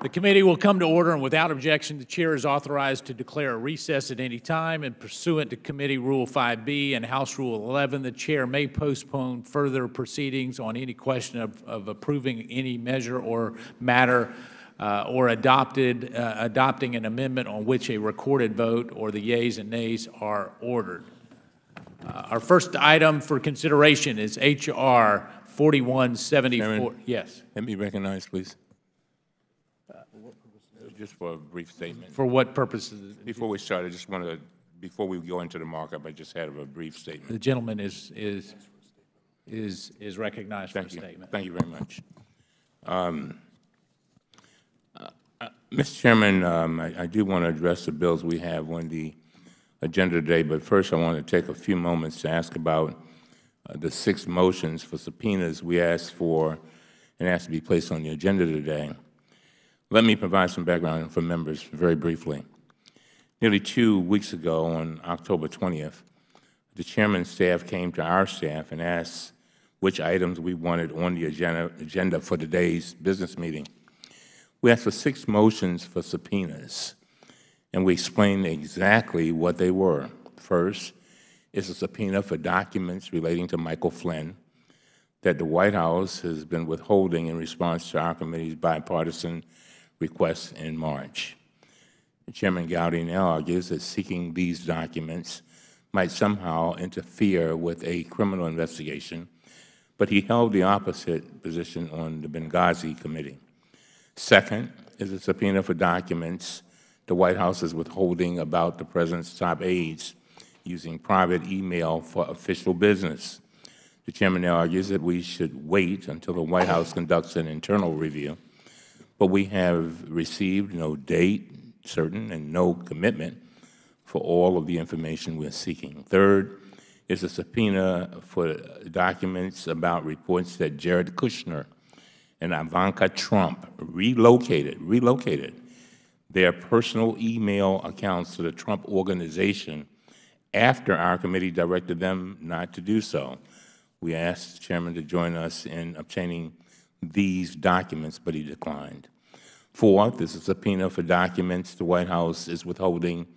The committee will come to order, and without objection, the chair is authorized to declare a recess at any time. And pursuant to Committee Rule 5B and House Rule 11, the chair may postpone further proceedings on any question of approving any measure or matter or adopting an amendment on which a recorded vote or the yeas and nays are ordered. Our first item for consideration is H.R. 4174. Chairman, yes. let me recognize, please. Just for a brief statement. For what purposes? Before we start, I just wanted to, before we go into the markup, I just had a brief statement. The gentleman is recognized for a statement. Thank you very much. Mr. Chairman, I do want to address the bills we have on the agenda today, but first I want to take a few moments to ask about the 6 motions for subpoenas we asked for and asked to be placed on the agenda today. Let me provide some background for members very briefly. Nearly 2 weeks ago, on October 20th, the chairman's staff came to our staff and asked which items we wanted on the agenda for today's business meeting. We asked for 6 motions for subpoenas, and we explained exactly what they were. First is a subpoena for documents relating to Michael Flynn that the White House has been withholding in response to our committee's bipartisan request in March. Chairman Gowdy now argues that seeking these documents might somehow interfere with a criminal investigation, but he held the opposite position on the Benghazi committee. Second is a subpoena for documents the White House is withholding about the President's top aides using private email for official business. The chairman now argues that we should wait until the White House conducts an internal review, but we have received no date certain and no commitment for all of the information we're seeking. Third is a subpoena for documents about reports that Jared Kushner and Ivanka Trump relocated their personal email accounts to the Trump Organization after our committee directed them not to do so. We asked the chairman to join us in obtaining these documents, but he declined. Fourth is a subpoena for documents the White House is withholding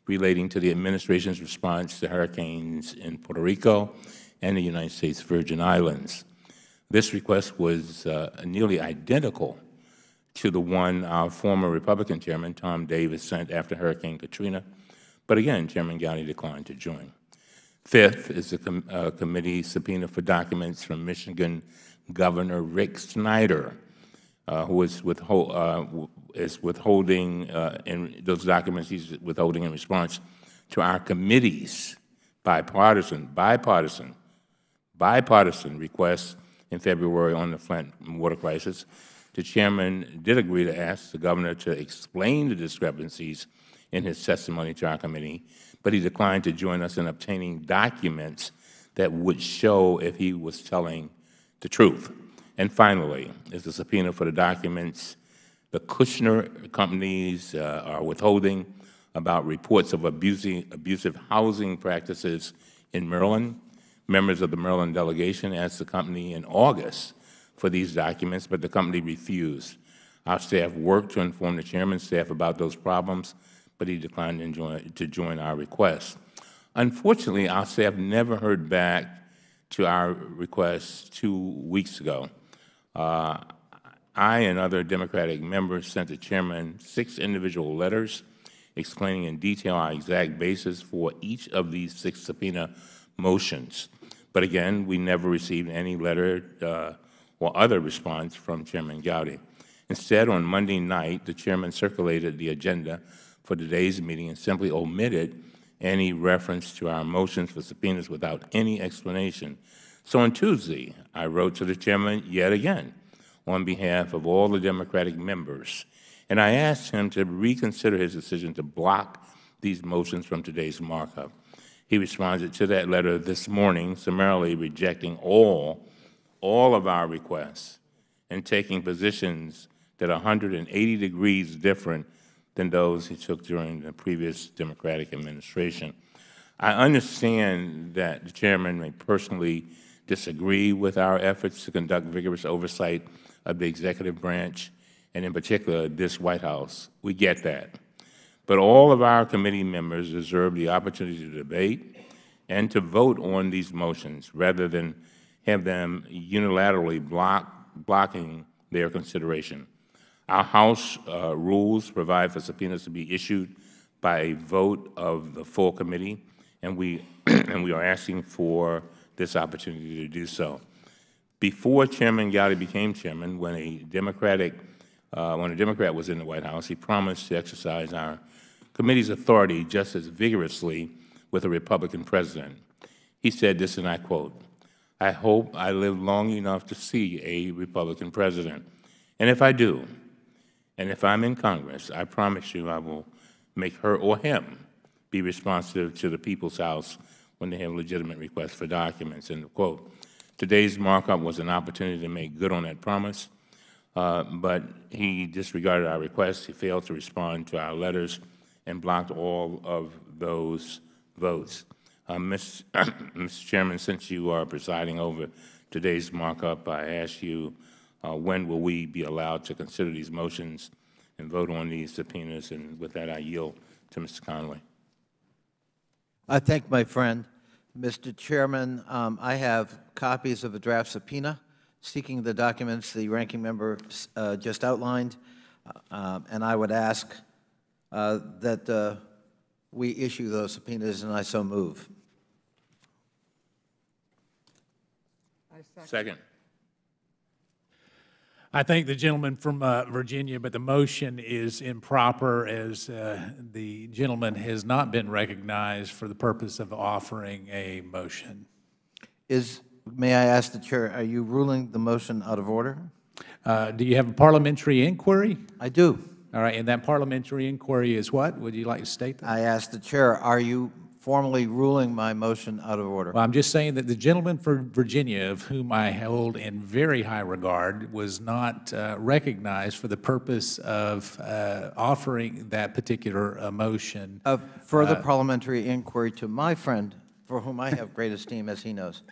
relating to the administration's response to hurricanes in Puerto Rico and the United States Virgin Islands. This request was nearly identical to the one our former Republican chairman, Tom Davis, sent after Hurricane Katrina, but again, Chairman Gowdy declined to join. Fifth is a committee subpoena for documents from Michigan Governor Rick Snyder, who is withholding in those documents he's withholding in response to our committee's bipartisan request in February on the Flint water crisis. The chairman did agree to ask the governor to explain the discrepancies in his testimony to our committee, but he declined to join us in obtaining documents that would show if he was telling the truth. And finally, is a subpoena for the documents the Kushner companies are withholding about reports of abusive housing practices in Maryland. Members of the Maryland delegation asked the company in August for these documents, but the company refused. Our staff worked to inform the chairman's staff about those problems, but he declined to join our request. Unfortunately, our staff never heard back to our request 2 weeks ago. I and other Democratic members sent the chairman 6 individual letters explaining in detail our exact basis for each of these 6 subpoena motions. But again, we never received any letter or other response from Chairman Gowdy. Instead, on Monday night, the chairman circulated the agenda for today's meeting and simply omitted any reference to our motions for subpoenas without any explanation. So on Tuesday, I wrote to the chairman yet again on behalf of all the Democratic members, and I asked him to reconsider his decision to block these motions from today's markup. He responded to that letter this morning, summarily rejecting all of our requests and taking positions that are 180 degrees different than those he took during the previous Democratic administration. I understand that the chairman may personally disagree with our efforts to conduct vigorous oversight of the executive branch and in particular this White House. We get that. But all of our committee members deserve the opportunity to debate and to vote on these motions rather than have them unilaterally blocking their consideration. Our House rules provide for subpoenas to be issued by a vote of the full committee, and we are asking for this opportunity to do so. Before Chairman Gotti became chairman, when a Democrat was in the White House, he promised to exercise our committee's authority just as vigorously with a Republican president. He said this, and I quote, "I hope I live long enough to see a Republican president. And if I do, and if I'm in Congress, I promise you I will make her or him be responsive to the People's House when they have legitimate requests for documents," end of quote. Today's markup was an opportunity to make good on that promise, but he disregarded our request. He failed to respond to our letters and blocked all of those votes. Mr. Chairman, since you are presiding over today's markup, I ask you, when will we be allowed to consider these motions and vote on these subpoenas? And with that, I yield to Mr. Conway. I thank my friend. Mr. Chairman, I have copies of a draft subpoena seeking the documents the ranking member just outlined, and I would ask that we issue those subpoenas, and I so move. Second. I thank the gentleman from Virginia, but the motion is improper as the gentleman has not been recognized for the purpose of offering a motion. May I ask the Chair, are you ruling the motion out of order? Do you have a parliamentary inquiry? I do. All right, and that parliamentary inquiry is what? Would you like to state that? I ask the Chair, are you formally ruling my motion out of order? Well, I'm just saying that the gentleman from Virginia, of whom I hold in very high regard, was not recognized for the purpose of offering that particular motion. Of further parliamentary inquiry to my friend, for whom I have great esteem, as he knows.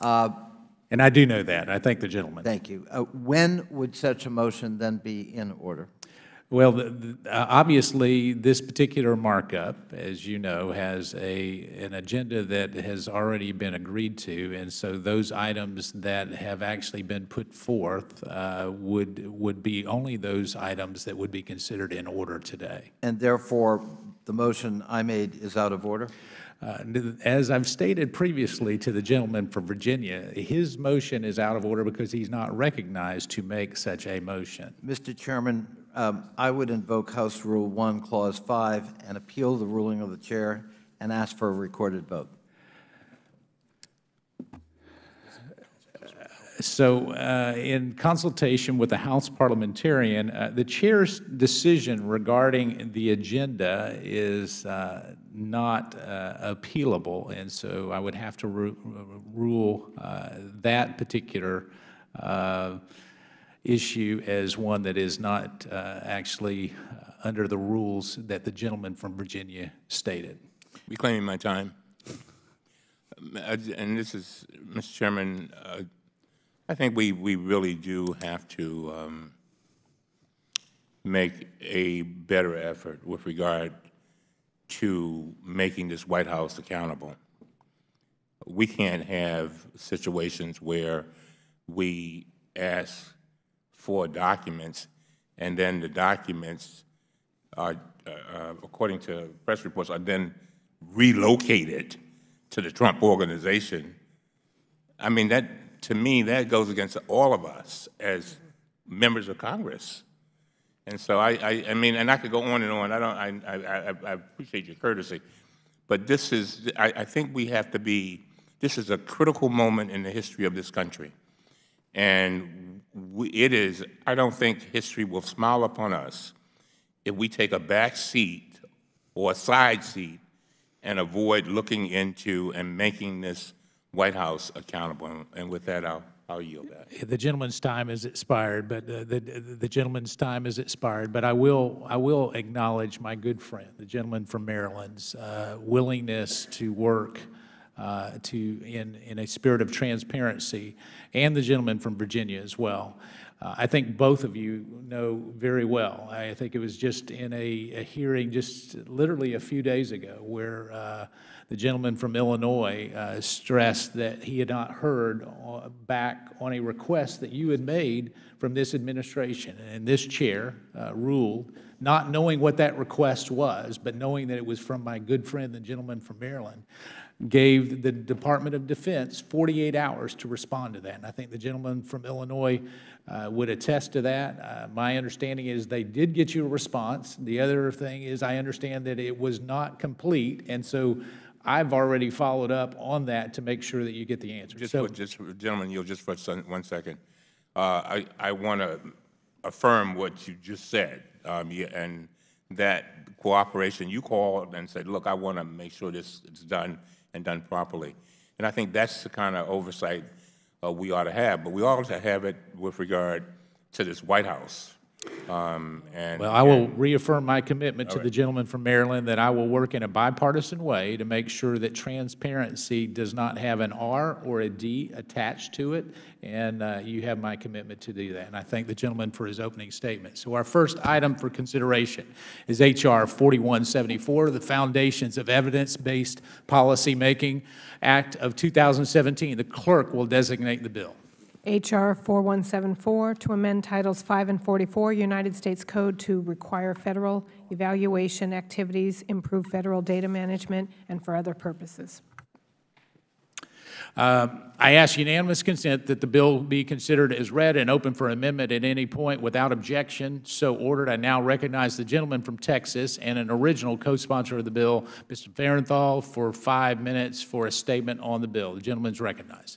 And I do know that. I thank the gentleman. Thank you. When would such a motion then be in order? Well, obviously, this particular markup, as you know, has an agenda that has already been agreed to, and so those items that have actually been put forth would be only those items that would be considered in order today. And therefore, the motion I made is out of order? As I've stated previously to the gentleman from Virginia, his motion is out of order because he's not recognized to make such a motion. Mr. Chairman, I would invoke House Rule 1, Clause 5, and appeal the ruling of the Chair and ask for a recorded vote. So in consultation with the House parliamentarian, the Chair's decision regarding the agenda is not appealable, and so I would have to rule that particular issue as one that is not actually under the rules that the gentleman from Virginia stated. Reclaiming my time. And this is, Mr. Chairman, I think we really do have to make a better effort with regard to making this White House accountable. We can't have situations where we ask for documents and then the documents are, according to press reports, are then relocated to the Trump Organization. I mean, that, to me, that goes against all of us as members of Congress. And so I mean, and I could go on and on. I appreciate your courtesy, but this is, I think we have to be, this is a critical moment in the history of this country. And it is, I don't think history will smile upon us if we take a back seat or a side seat and avoid looking into and making this White House accountable. And with that, I'll yield that. The gentleman's time has expired, but the gentleman's time has expired. But I will acknowledge my good friend, the gentleman from Maryland's willingness to work in a spirit of transparency, and the gentleman from Virginia as well. I think both of you know very well. I think it was just in a hearing just literally a few days ago where the gentleman from Illinois stressed that he had not heard back on a request that you had made from this administration. And this chair ruled, not knowing what that request was, but knowing that it was from my good friend, the gentleman from Maryland, gave the Department of Defense 48 hours to respond to that. And I think the gentleman from Illinois would attest to that. My understanding is they did get you a response. The other thing is I understand that it was not complete, and so I've already followed up on that to make sure that you get the answer. Gentlemen, you'll just for 1 second. I want to affirm what you just said, and that cooperation. You called and said, look, I want to make sure this is done and done properly. And I think that's the kind of oversight we ought to have, but we ought to have it with regard to this White House. Well, I will reaffirm my commitment to the gentleman from Maryland that I will work in a bipartisan way to make sure that transparency does not have an R or a D attached to it, and you have my commitment to do that. And I thank the gentleman for his opening statement. So our first item for consideration is H.R. 4174, the Foundations of Evidence-Based Policymaking Act of 2017. The clerk will designate the bill. H.R. 4174, to amend Titles 5 and 44, United States Code to require federal evaluation activities, improve federal data management, and for other purposes. I ask unanimous consent that the bill be considered as read and open for amendment at any point without objection. So ordered. I now recognize the gentleman from Texas and an original co-sponsor of the bill, Mr. Farenthold, for 5 minutes for a statement on the bill. The gentleman is recognized.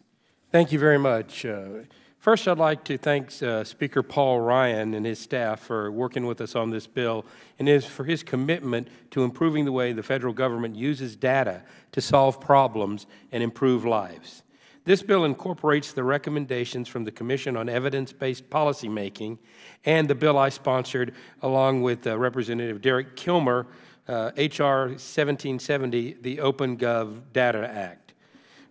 Thank you very much. First, I'd like to thank Speaker Paul Ryan and his staff for working with us on this bill and for his commitment to improving the way the federal government uses data to solve problems and improve lives. This bill incorporates the recommendations from the Commission on Evidence-Based Policymaking and the bill I sponsored along with Representative Derek Kilmer, H.R. 1770, the OpenGov Data Act.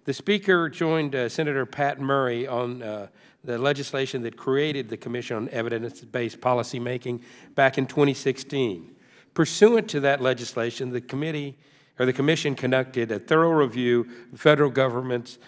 The Speaker joined Senator Pat Murray on the legislation that created the Commission on Evidence-Based Policymaking back in 2016. Pursuant to that legislation, the Commission conducted a thorough review of federal government's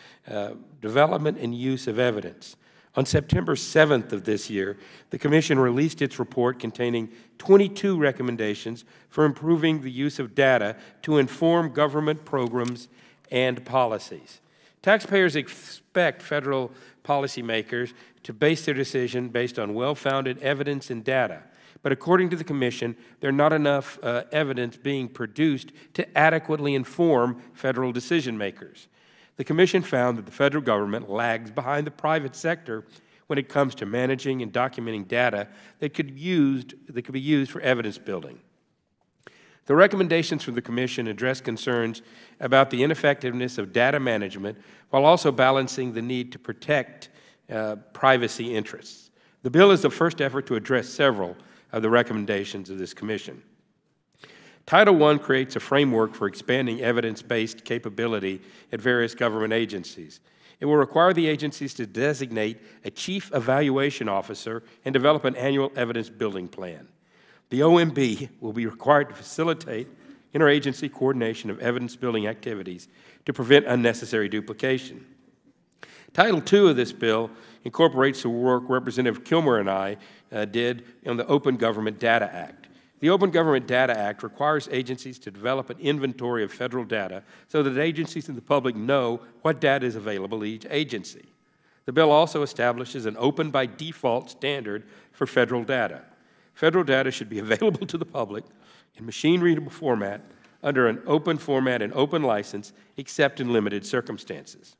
development and use of evidence. On September 7th of this year, the Commission released its report containing 22 recommendations for improving the use of data to inform government programs and policies. Taxpayers expect federal policymakers to base their decision based on well-founded evidence and data. But according to the Commission, there's not enough evidence being produced to adequately inform federal decision makers. The Commission found that the federal government lags behind the private sector when it comes to managing and documenting data that could be used for evidence building. The recommendations from the Commission address concerns about the ineffectiveness of data management while also balancing the need to protect privacy interests. The bill is the first effort to address several of the recommendations of this Commission. Title I creates a framework for expanding evidence-based capability at various government agencies. It will require the agencies to designate a chief evaluation officer and develop an annual evidence building plan. The OMB will be required to facilitate interagency coordination of evidence-building activities to prevent unnecessary duplication. Title II of this bill incorporates the work Representative Kilmer and I did on the Open Government Data Act. The Open Government Data Act requires agencies to develop an inventory of federal data so that agencies and the public know what data is available to each agency. The bill also establishes an open by default standard for federal data. Federal data should be available to the public in machine-readable format under an open format and open license, except in limited circumstances.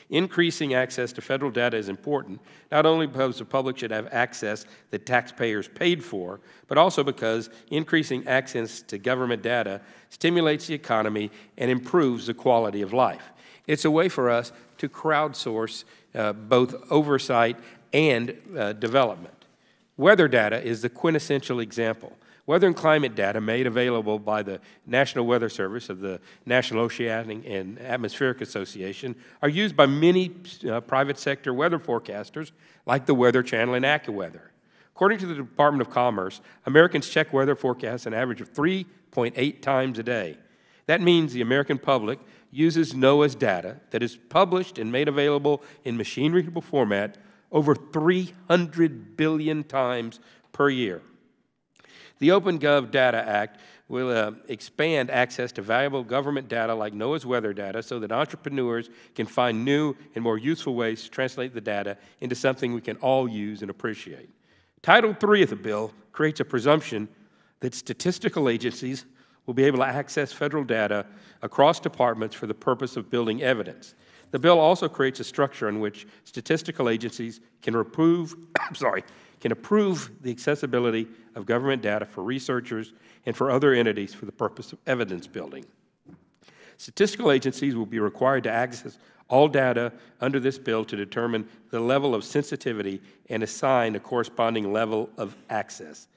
Increasing access to federal data is important, not only because the public should have access that taxpayers paid for, but also because increasing access to government data stimulates the economy and improves the quality of life. It's a way for us to crowdsource both oversight and development. Weather data is the quintessential example. Weather and climate data made available by the National Weather Service of the National Oceanic and Atmospheric Association are used by many private sector weather forecasters like the Weather Channel and AccuWeather. According to the Department of Commerce, Americans check weather forecasts an average of 3.8 times a day. That means the American public uses NOAA's data that is published and made available in machine-readable format over 300 billion times per year. The OpenGov Data Act will expand access to valuable government data like NOAA's weather data so that entrepreneurs can find new and more useful ways to translate the data into something we can all use and appreciate. Title III of the bill creates a presumption that statistical agencies will be able to access federal data across departments for the purpose of building evidence. The bill also creates a structure in which statistical agencies can approve the accessibility of government data for researchers and for other entities for the purpose of evidence building. Statistical agencies will be required to access all data under this bill to determine the level of sensitivity and assign a corresponding level of access.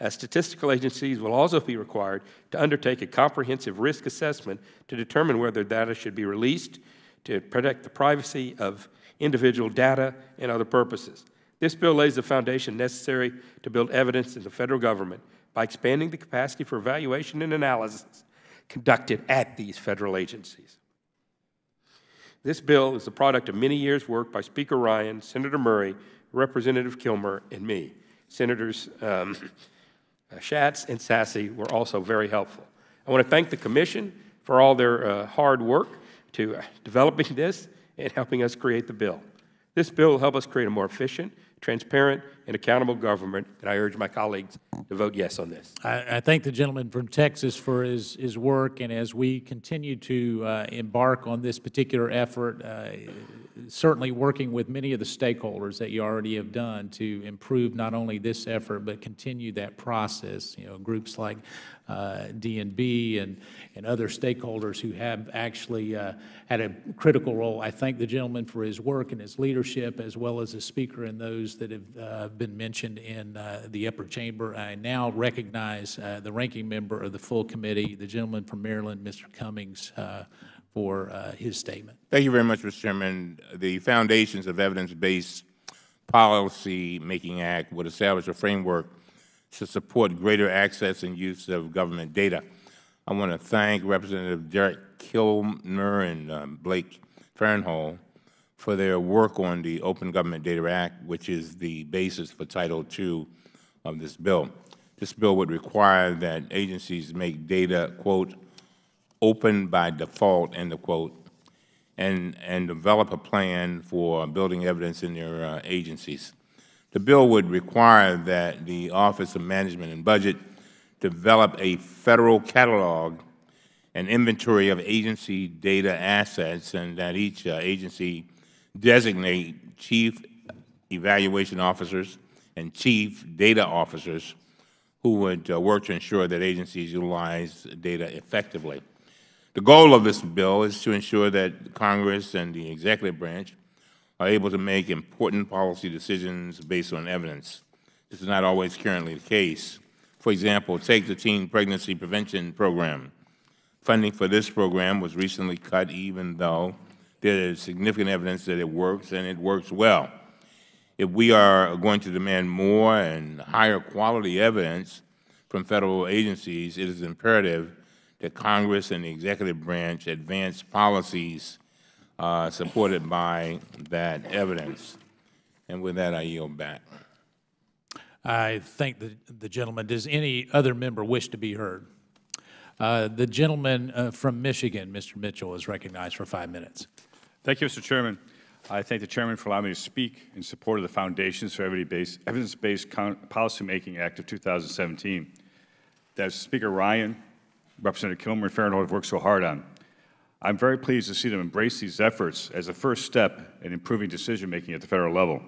Statistical agencies will also be required to undertake a comprehensive risk assessment to determine whether data should be released to protect the privacy of individual data and other purposes. This bill lays the foundation necessary to build evidence in the federal government by expanding the capacity for evaluation and analysis conducted at these federal agencies. This bill is the product of many years' work by Speaker Ryan, Senator Murray, Representative Kilmer, and me. Senators Schatz and Sasse were also very helpful. I want to thank the Commission for all their hard work to developing this and helping us create the bill. This bill will help us create a more efficient, transparent, and accountable government, and I urge my colleagues to vote yes on this. I thank the gentleman from Texas for his work, and as we continue to embark on this particular effort, certainly working with many of the stakeholders that you already have done to improve not only this effort, but continue that process, you know, groups like D&B and other stakeholders who have actually had a critical role. I thank the gentleman for his work and his leadership, as well as the Speaker and those that have been mentioned in the upper chamber. I now recognize the ranking member of the full committee, the gentleman from Maryland, Mr. Cummings, for his statement. Thank you very much, Mr. Chairman. The Foundations of Evidence-Based Policy Making Act would establish a framework to support greater access and use of government data. I want to thank Representative Derek Kilmer and Blake Farnhole for their work on the Open Government Data Act, which is the basis for Title II of this bill. This bill would require that agencies make data, quote, open by default, end of quote, and develop a plan for building evidence in their agencies. The bill would require that the Office of Management and Budget develop a federal catalog and inventory of agency data assets, and that each agency designate chief evaluation officers and chief data officers who would work to ensure that agencies utilize data effectively. The goal of this bill is to ensure that Congress and the executive branch are able to make important policy decisions based on evidence. This is not always currently the case. For example, take the Teen Pregnancy Prevention Program. Funding for this program was recently cut, even though there is significant evidence that it works, and it works well. If we are going to demand more and higher quality evidence from federal agencies, it is imperative that Congress and the executive branch advance policies supported by that evidence. And with that, I yield back. I thank the gentleman. Does any other member wish to be heard? The gentleman from Michigan, Mr. Mitchell, is recognized for 5 minutes. Thank you, Mr. Chairman. I thank the Chairman for allowing me to speak in support of the Foundations for Evidence-Based Policymaking Act of 2017 that Speaker Ryan, Representative Kilmer, and Farnhole have worked so hard on. I'm very pleased to see them embrace these efforts as a first step in improving decision-making at the federal level.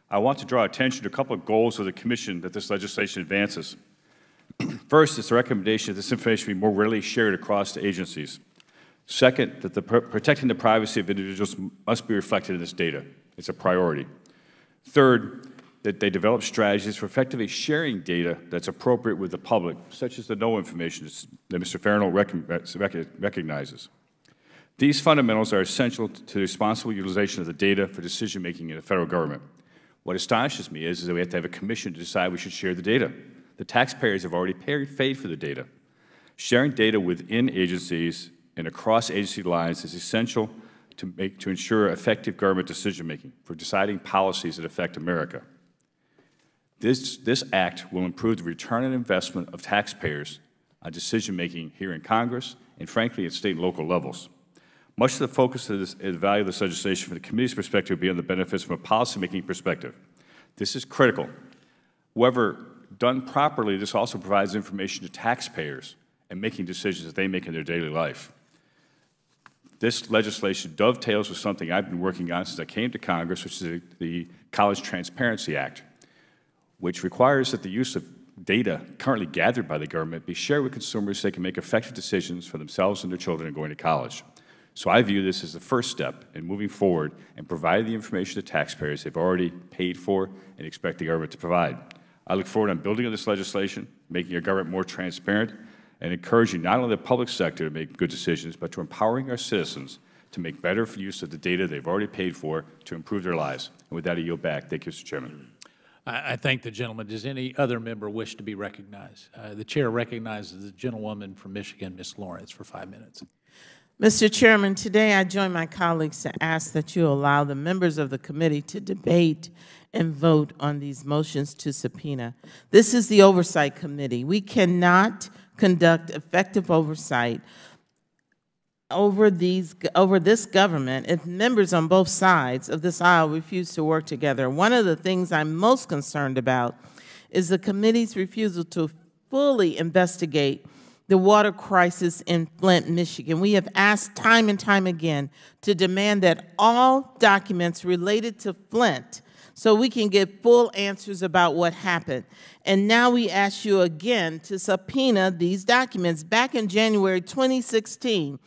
I want to draw attention to a couple of goals of the Commission that this legislation advances. First, it's the recommendation that this information be more readily shared across the agencies. Second, that protecting the privacy of individuals must be reflected in this data. It's a priority. Third, that they develop strategies for effectively sharing data that's appropriate with the public, such as the no information that Mr. Farrell recognizes. These fundamentals are essential to the responsible utilization of the data for decision-making in the federal government. What astonishes me is that we have to have a commission to decide we should share the data. The taxpayers have already paid for the data. Sharing data within agencies and across agency lines is essential to ensure effective government decision-making for deciding policies that affect America. This act will improve the return on investment of taxpayers on decision-making here in Congress and, frankly, at state and local levels. Much of the focus of the value of this legislation from the committee's perspective will be on the benefits from a policymaking perspective. This is critical. However, done properly, this also provides information to taxpayers and making decisions that they make in their daily life. This legislation dovetails with something I've been working on since I came to Congress, which is the College Transparency Act, which requires that the use of data currently gathered by the government be shared with consumers so they can make effective decisions for themselves and their children in going to college. So I view this as the first step in moving forward and providing the information to taxpayers they've already paid for and expect the government to provide. I look forward on building on this legislation, making our government more transparent, and encouraging not only the public sector to make good decisions, but to empowering our citizens to make better use of the data they've already paid for to improve their lives. And with that, I yield back. Thank you, Mr. Chairman. I thank the gentleman. Does any other member wish to be recognized? The chair recognizes the gentlewoman from Michigan, Ms. Lawrence, for 5 minutes. Mr. Chairman, today I join my colleagues to ask that you allow the members of the committee to debate and vote on these motions to subpoena. This is the Oversight Committee. We cannot conduct effective oversight over this government if members on both sides of this aisle refuse to work together. One of the things I'm most concerned about is the committee's refusal to fully investigate the water crisis in Flint, Michigan. We have asked time and time again to demand that all documents related to Flint so we can get full answers about what happened. And now we ask you again to subpoena these documents. Back in January 2016,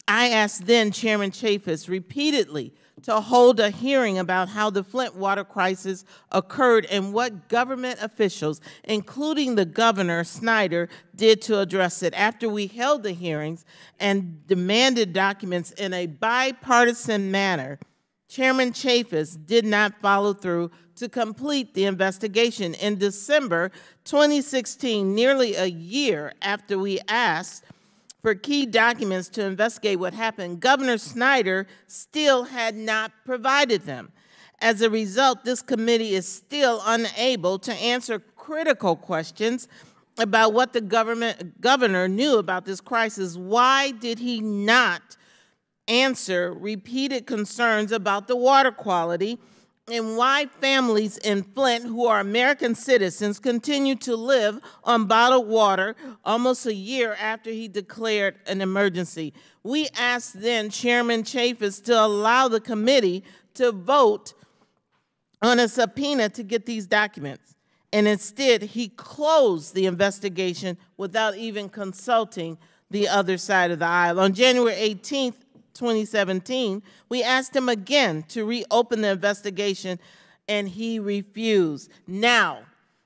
I asked then Chairman Chaffetz repeatedly to hold a hearing about how the Flint water crisis occurred and what government officials, including the Governor Snyder, did to address it. After we held the hearings and demanded documents in a bipartisan manner, Chairman Chaffetz did not follow through to complete the investigation. In December 2016, nearly a year after we asked for key documents to investigate what happened, Governor Snyder still had not provided them. As a result, this committee is still unable to answer critical questions about what the governor knew about this crisis. Why did he not answer repeated concerns about the water quality, and why families in Flint who are American citizens continue to live on bottled water almost a year after he declared an emergency? We asked then Chairman Chaffetz to allow the committee to vote on a subpoena to get these documents. And instead, he closed the investigation without even consulting the other side of the aisle. On January 18th, 2017, we asked him again to reopen the investigation, and he refused. Now,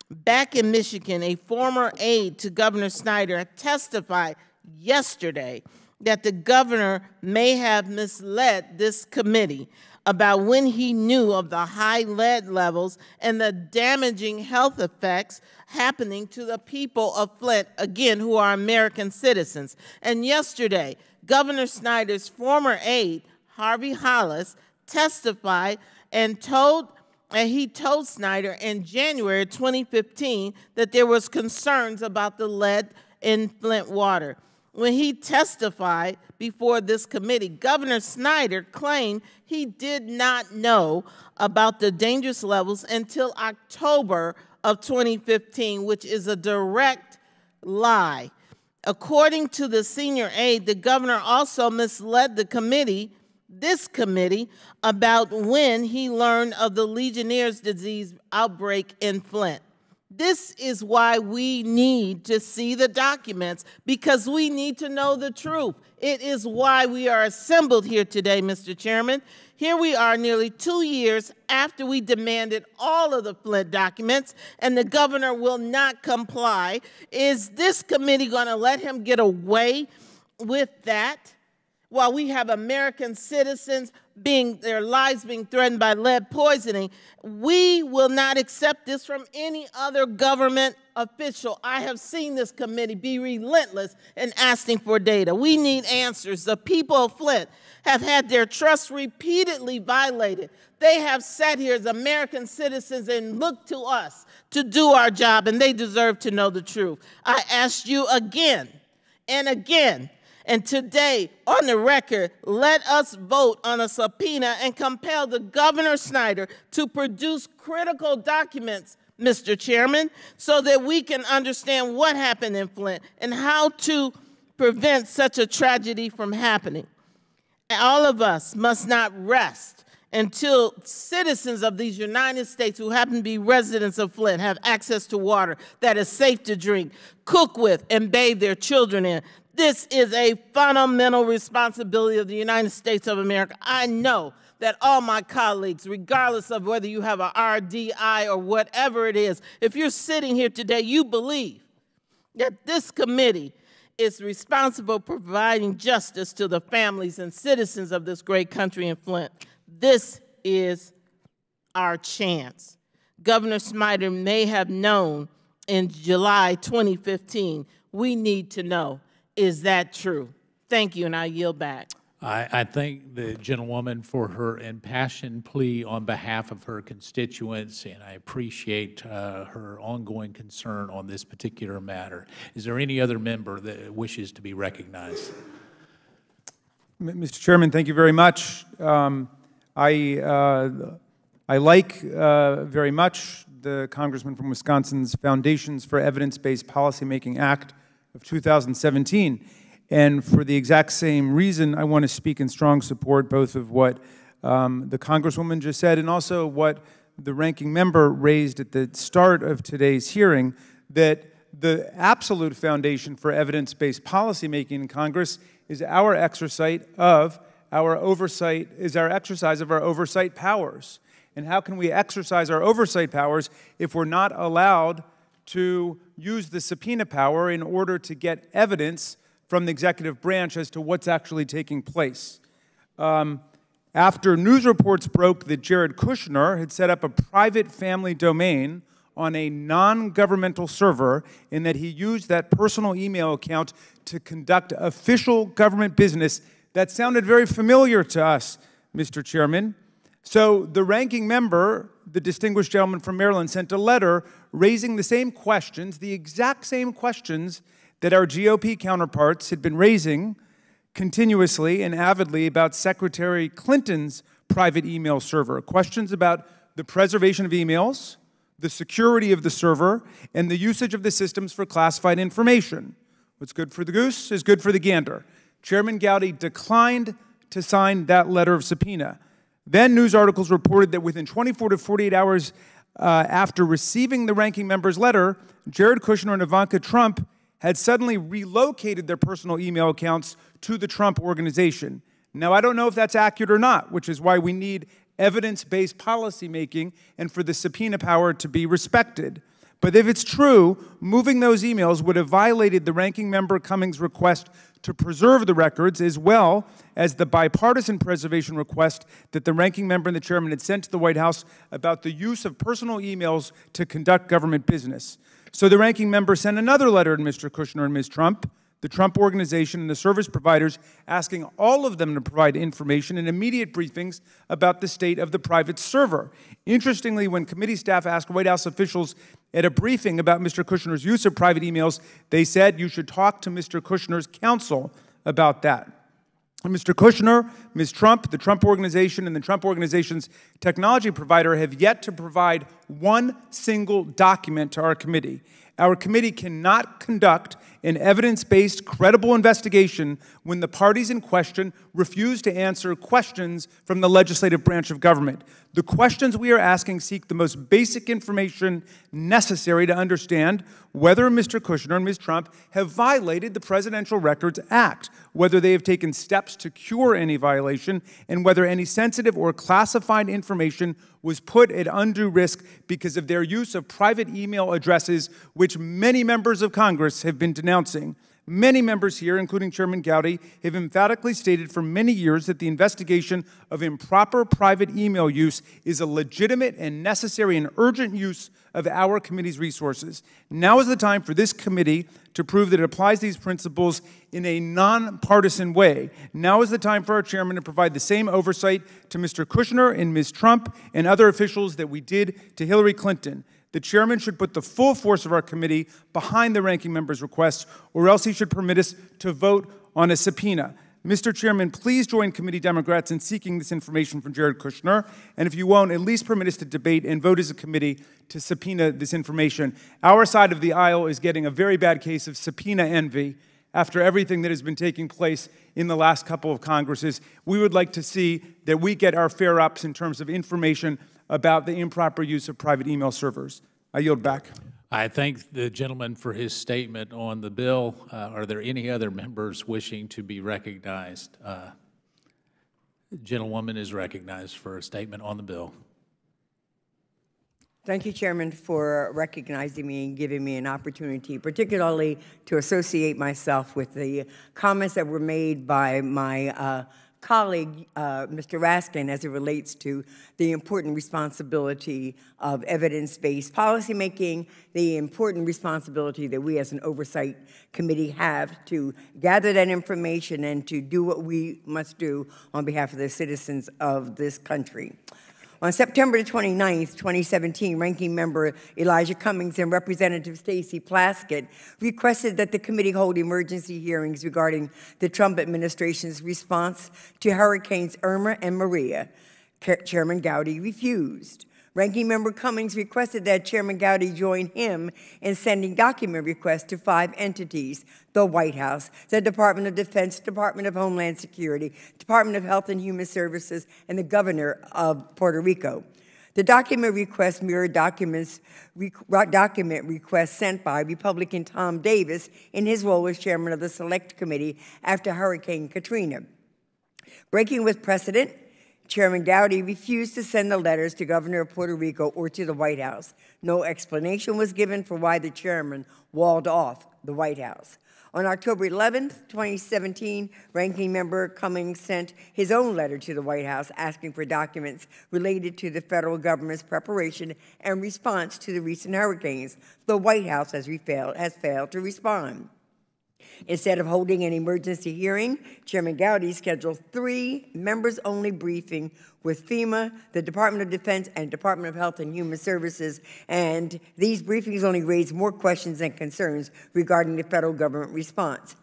back in Michigan, a former aide to Governor Snyder testified yesterday that the governor may have misled this committee about when he knew of the high lead levels and the damaging health effects happening to the people of Flint, again, who are American citizens. And yesterday, Governor Snyder's former aide, Harvey Hollis, testified and he told Snyder in January 2015 that there was concerns about the lead in Flint water. When he testified before this committee, Governor Snyder claimed he did not know about the dangerous levels until October of 2015, which is a direct lie. According to the senior aide, the governor also misled the committee, this committee, about when he learned of the Legionnaire's disease outbreak in Flint. This is why we need to see the documents, because we need to know the truth. It is why we are assembled here today, Mr. Chairman. Here we are nearly 2 years after we demanded all of the Flint documents, and the governor will not comply. Is this committee going to let him get away with that while we have American citizens their lives being threatened by lead poisoning? We will not accept this from any other government official. I have seen this committee be relentless in asking for data. We need answers. The people of Flint have had their trust repeatedly violated. They have sat here as American citizens and looked to us to do our job, and they deserve to know the truth. I asked you again and again, and today, on the record, let us vote on a subpoena and compel the Governor Snyder to produce critical documents, Mr. Chairman, so that we can understand what happened in Flint and how to prevent such a tragedy from happening. All of us must not rest until citizens of these United States who happen to be residents of Flint have access to water that is safe to drink, cook with, and bathe their children in. This is a fundamental responsibility of the United States of America. I know that all my colleagues, regardless of whether you have a RDI or whatever it is, if you're sitting here today, you believe that this committee is responsible for providing justice to the families and citizens of this great country in Flint. This is our chance. Governor Snyder may have known in July 2015. We need to know, is that true? Thank you, and I yield back. I thank the gentlewoman for her impassioned plea on behalf of her constituents, and I appreciate her ongoing concern on this particular matter. Is there any other member that wishes to be recognized? Mr. Chairman, thank you very much. I like very much the congressman from Wisconsin's Foundations for Evidence-Based Policymaking Act of 2017. And for the exact same reason, I want to speak in strong support both of what the Congresswoman just said and also what the ranking member raised at the start of today's hearing, that the absolute foundation for evidence-based policymaking in Congress is our exercise of our oversight powers. And how can we exercise our oversight powers if we're not allowed to use the subpoena power in order to get evidence from the executive branch as to what's actually taking place? After news reports broke that Jared Kushner had set up a private family domain on a non-governmental server and that he used that personal email account to conduct official government business, that sounded very familiar to us, Mr. Chairman. So the ranking member, the distinguished gentleman from Maryland, sent a letter raising the same questions, the exact same questions that our GOP counterparts had been raising continuously and avidly about Secretary Clinton's private email server. Questions about the preservation of emails, the security of the server, and the usage of the systems for classified information. What's good for the goose is good for the gander. Chairman Gowdy declined to sign that letter of subpoena. Then news articles reported that within 24 to 48 hours after receiving the ranking member's letter, Jared Kushner and Ivanka Trump had suddenly relocated their personal email accounts to the Trump Organization. Now, I don't know if that's accurate or not, which is why we need evidence-based policymaking and for the subpoena power to be respected. But if it's true, moving those emails would have violated the ranking member Cummings' request to preserve the records, as well as the bipartisan preservation request that the ranking member and the chairman had sent to the White House about the use of personal emails to conduct government business. So the ranking member sent another letter to Mr. Kushner and Ms. Trump, the Trump Organization, and the service providers, asking all of them to provide information and immediate briefings about the state of the private server. Interestingly, when committee staff asked White House officials at a briefing about Mr. Kushner's use of private emails, they said you should talk to Mr. Kushner's counsel about that. And Mr. Kushner, Ms. Trump, the Trump Organization, and the Trump Organization's technology provider have yet to provide one single document to our committee. Our committee cannot conduct an evidence-based, credible investigation when the parties in question refuse to answer questions from the legislative branch of government. The questions we are asking seek the most basic information necessary to understand whether Mr. Kushner and Ms. Trump have violated the Presidential Records Act, whether they have taken steps to cure any violation, and whether any sensitive or classified information was put at undue risk because of their use of private email addresses, which many members of Congress have been denouncing. Many members here, including Chairman Gowdy, have emphatically stated for many years that the investigation of improper private email use is a legitimate and necessary and urgent use of our committee's resources. Now is the time for this committee to prove that it applies these principles in a nonpartisan way. Now is the time for our chairman to provide the same oversight to Mr. Kushner and Ms. Trump and other officials that we did to Hillary Clinton. The chairman should put the full force of our committee behind the ranking member's request, or else he should permit us to vote on a subpoena. Mr. Chairman, please join committee Democrats in seeking this information from Jared Kushner, and if you won't, at least permit us to debate and vote as a committee to subpoena this information. Our side of the aisle is getting a very bad case of subpoena envy after everything that has been taking place in the last couple of Congresses. We would like to see that we get our fair ups in terms of information about the improper use of private email servers. I yield back. I thank the gentleman for his statement on the bill. Are there any other members wishing to be recognized? The gentlewoman is recognized for a statement on the bill. Thank you, Chairman, for recognizing me and giving me an opportunity, particularly to associate myself with the comments that were made by my colleague, Mr. Raskin, as it relates to the important responsibility of evidence-based policymaking, the important responsibility that we as an oversight committee have to gather that information and to do what we must do on behalf of the citizens of this country. On September 29th, 2017, Ranking Member Elijah Cummings and Representative Stacey Plaskett requested that the committee hold emergency hearings regarding the Trump administration's response to Hurricanes Irma and Maria. Chairman Gowdy refused. Ranking Member Cummings requested that Chairman Gowdy join him in sending document requests to 5 entities: the White House, the Department of Defense, Department of Homeland Security, Department of Health and Human Services, and the Governor of Puerto Rico. The document requests mirrored document requests sent by Republican Tom Davis in his role as chairman of the Select Committee after Hurricane Katrina. Breaking with precedent, Chairman Gowdy refused to send the letters to Governor of Puerto Rico or to the White House. No explanation was given for why the chairman walled off the White House. On October 11th, 2017, Ranking Member Cummings sent his own letter to the White House asking for documents related to the federal government's preparation and response to the recent hurricanes. The White House has failed to respond. Instead of holding an emergency hearing, Chairman Gowdy scheduled 3 members-only briefings with FEMA, the Department of Defense, and Department of Health and Human Services, and these briefings only raised more questions and concerns regarding the federal government response.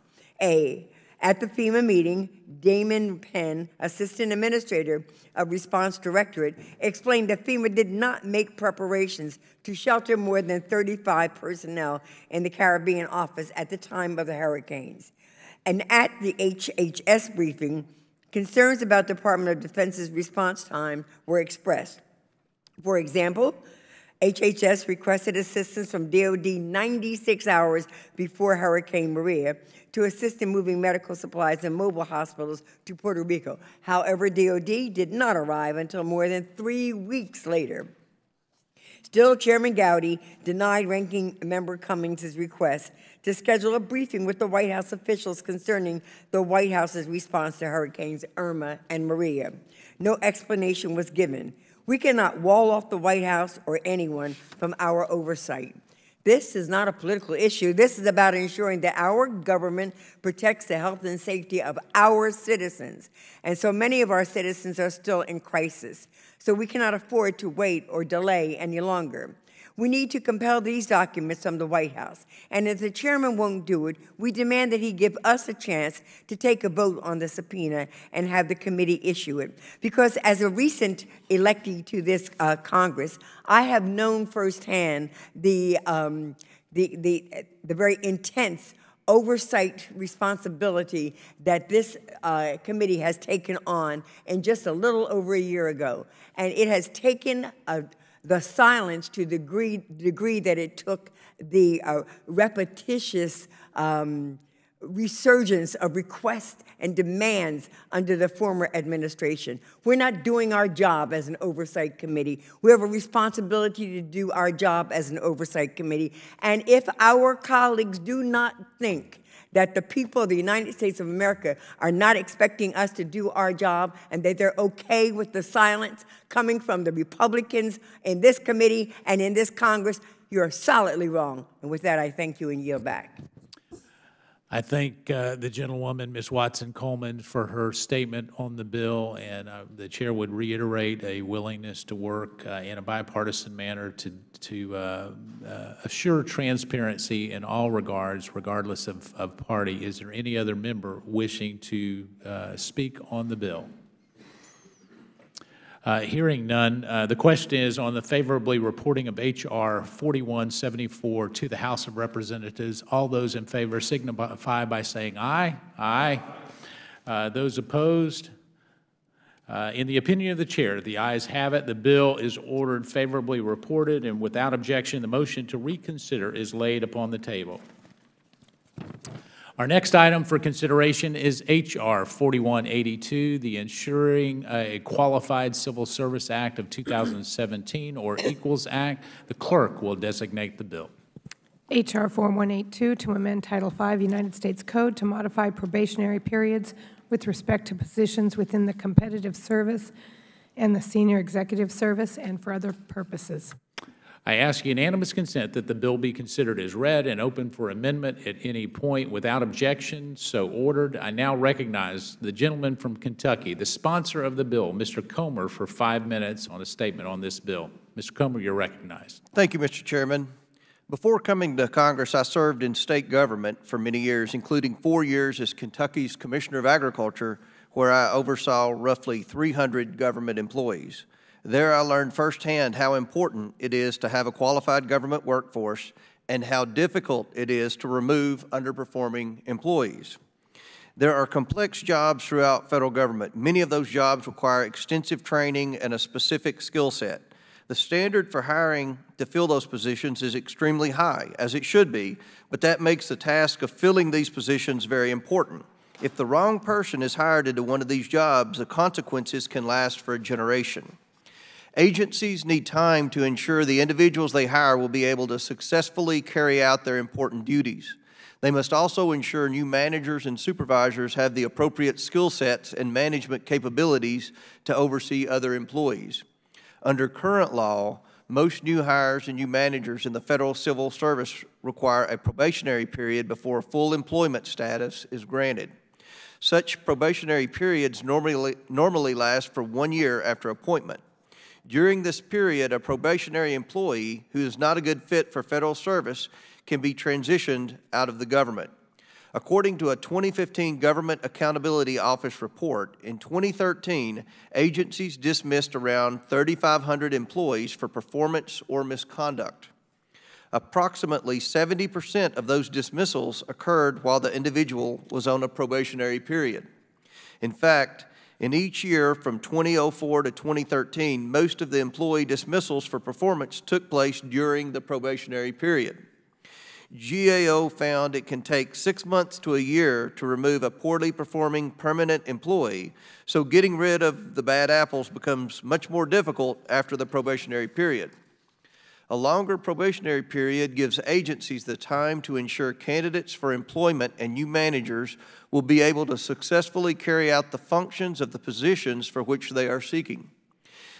At the FEMA meeting, Damon Penn, Assistant Administrator of Response Directorate, explained that FEMA did not make preparations to shelter more than 35 personnel in the Caribbean office at the time of the hurricanes. And at the HHS briefing, concerns about Department of Defense's response time were expressed. For example, HHS requested assistance from DOD 96 hours before Hurricane Maria to assist in moving medical supplies and mobile hospitals to Puerto Rico. However, DOD did not arrive until more than 3 weeks later. Still, Chairman Gowdy denied Ranking Member Cummings' request to schedule a briefing with the White House officials concerning the White House's response to Hurricanes Irma and Maria. No explanation was given. We cannot wall off the White House or anyone from our oversight. This is not a political issue. This is about ensuring that our government protects the health and safety of our citizens. And so many of our citizens are still in crisis. So we cannot afford to wait or delay any longer. We need to compel these documents from the White House. And if the chairman won't do it, we demand that he give us a chance to take a vote on the subpoena and have the committee issue it. Because as a recent electee to this Congress, I have known firsthand the very intense oversight responsibility that this committee has taken on in just a little over a year ago. And it has taken the silence to the degree that it took the repetitious resurgence of requests and demands under the former administration. We're not doing our job as an oversight committee. We have a responsibility to do our job as an oversight committee. And if our colleagues do not think that the people of the United States of America are not expecting us to do our job and that they're okay with the silence coming from the Republicans in this committee and in this Congress, you're solidly wrong. And with that, I thank you and yield back. I thank the gentlewoman, Ms. Watson-Coleman, for her statement on the bill, and the chair would reiterate a willingness to work in a bipartisan manner to assure transparency in all regards, regardless of party. Is there any other member wishing to speak on the bill? Hearing none, the question is on the favorably reporting of H.R. 4174 to the House of Representatives. All those in favor signify by saying aye. Aye. Those opposed? In the opinion of the chair, the ayes have it. The bill is ordered favorably reported, and without objection, the motion to reconsider is laid upon the table. Our next item for consideration is H.R. 4182, the Ensuring a Qualified Civil Service Act of 2017, or Equals Act. The clerk will designate the bill. H.R. 4182 to amend Title V United States Code to modify probationary periods with respect to positions within the competitive service and the senior executive service and for other purposes. I ask unanimous consent that the bill be considered as read and open for amendment at any point without objection. So ordered. I now recognize the gentleman from Kentucky, the sponsor of the bill, Mr. Comer, for 5 minutes on a statement on this bill. Mr. Comer, you're recognized. Thank you, Mr. Chairman. Before coming to Congress, I served in state government for many years, including 4 years as Kentucky's Commissioner of Agriculture, where I oversaw roughly 300 government employees. There I learned firsthand how important it is to have a qualified government workforce and how difficult it is to remove underperforming employees. There are complex jobs throughout federal government. Many of those jobs require extensive training and a specific skill set. The standard for hiring to fill those positions is extremely high, as it should be, but that makes the task of filling these positions very important. If the wrong person is hired into one of these jobs, the consequences can last for a generation. Agencies need time to ensure the individuals they hire will be able to successfully carry out their important duties. They must also ensure new managers and supervisors have the appropriate skill sets and management capabilities to oversee other employees. Under current law, most new hires and new managers in the federal civil service require a probationary period before full employment status is granted. Such probationary periods normally last for 1 year after appointment. During this period, a probationary employee who is not a good fit for federal service can be transitioned out of the government. According to a 2015 Government Accountability Office report, in 2013, agencies dismissed around 3,500 employees for performance or misconduct. Approximately 70% of those dismissals occurred while the individual was on a probationary period. In fact, in each year from 2004 to 2013, most of the employee dismissals for performance took place during the probationary period. GAO found it can take 6 months to a year to remove a poorly performing permanent employee, so getting rid of the bad apples becomes much more difficult after the probationary period. A longer probationary period gives agencies the time to ensure candidates for employment and new managers will be able to successfully carry out the functions of the positions for which they are seeking.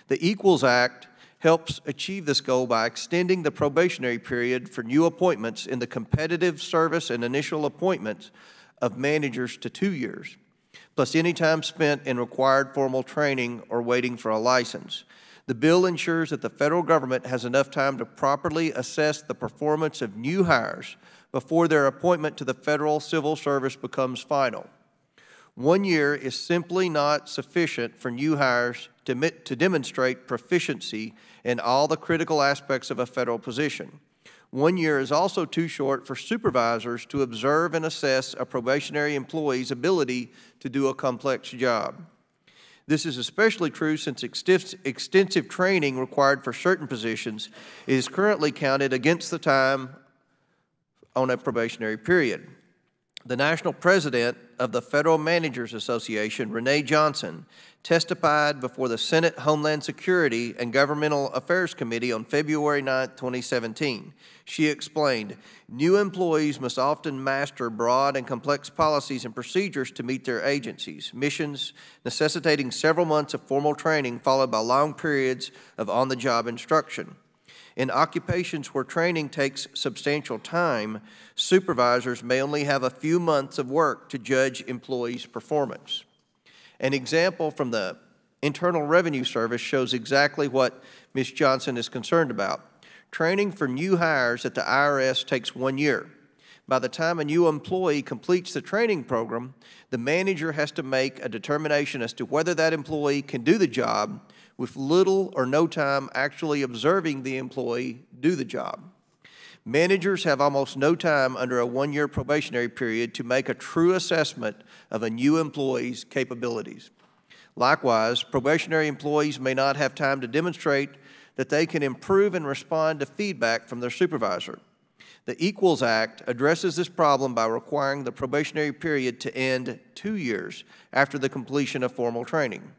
The Equals Act helps achieve this goal by extending the probationary period for new appointments in the competitive service and initial appointments of managers to 2 years, plus any time spent in required formal training or waiting for a license. The bill ensures that the federal government has enough time to properly assess the performance of new hires before their appointment to the federal civil service becomes final. 1 year is simply not sufficient for new hires to demonstrate proficiency in all the critical aspects of a federal position. 1 year is also too short for supervisors to observe and assess a probationary employee's ability to do a complex job. This is especially true since extensive training required for certain positions is currently counted against the time on a probationary period. The national president of the Federal Managers Association, Renee Johnson, testified before the Senate Homeland Security and Governmental Affairs Committee on February 9, 2017. She explained, new employees must often master broad and complex policies and procedures to meet their agencies' missions, necessitating several months of formal training followed by long periods of on-the-job instruction. In occupations where training takes substantial time, supervisors may only have a few months of work to judge employees' performance. An example from the Internal Revenue Service shows exactly what Ms. Johnson is concerned about. Training for new hires at the IRS takes 1 year. By the time a new employee completes the training program, the manager has to make a determination as to whether that employee can do the job with little or no time actually observing the employee do the job. Managers have almost no time under a 1-year probationary period to make a true assessment of a new employee's capabilities. Likewise, probationary employees may not have time to demonstrate that they can improve and respond to feedback from their supervisor. The Equals Act addresses this problem by requiring the probationary period to end 2 years after the completion of formal training.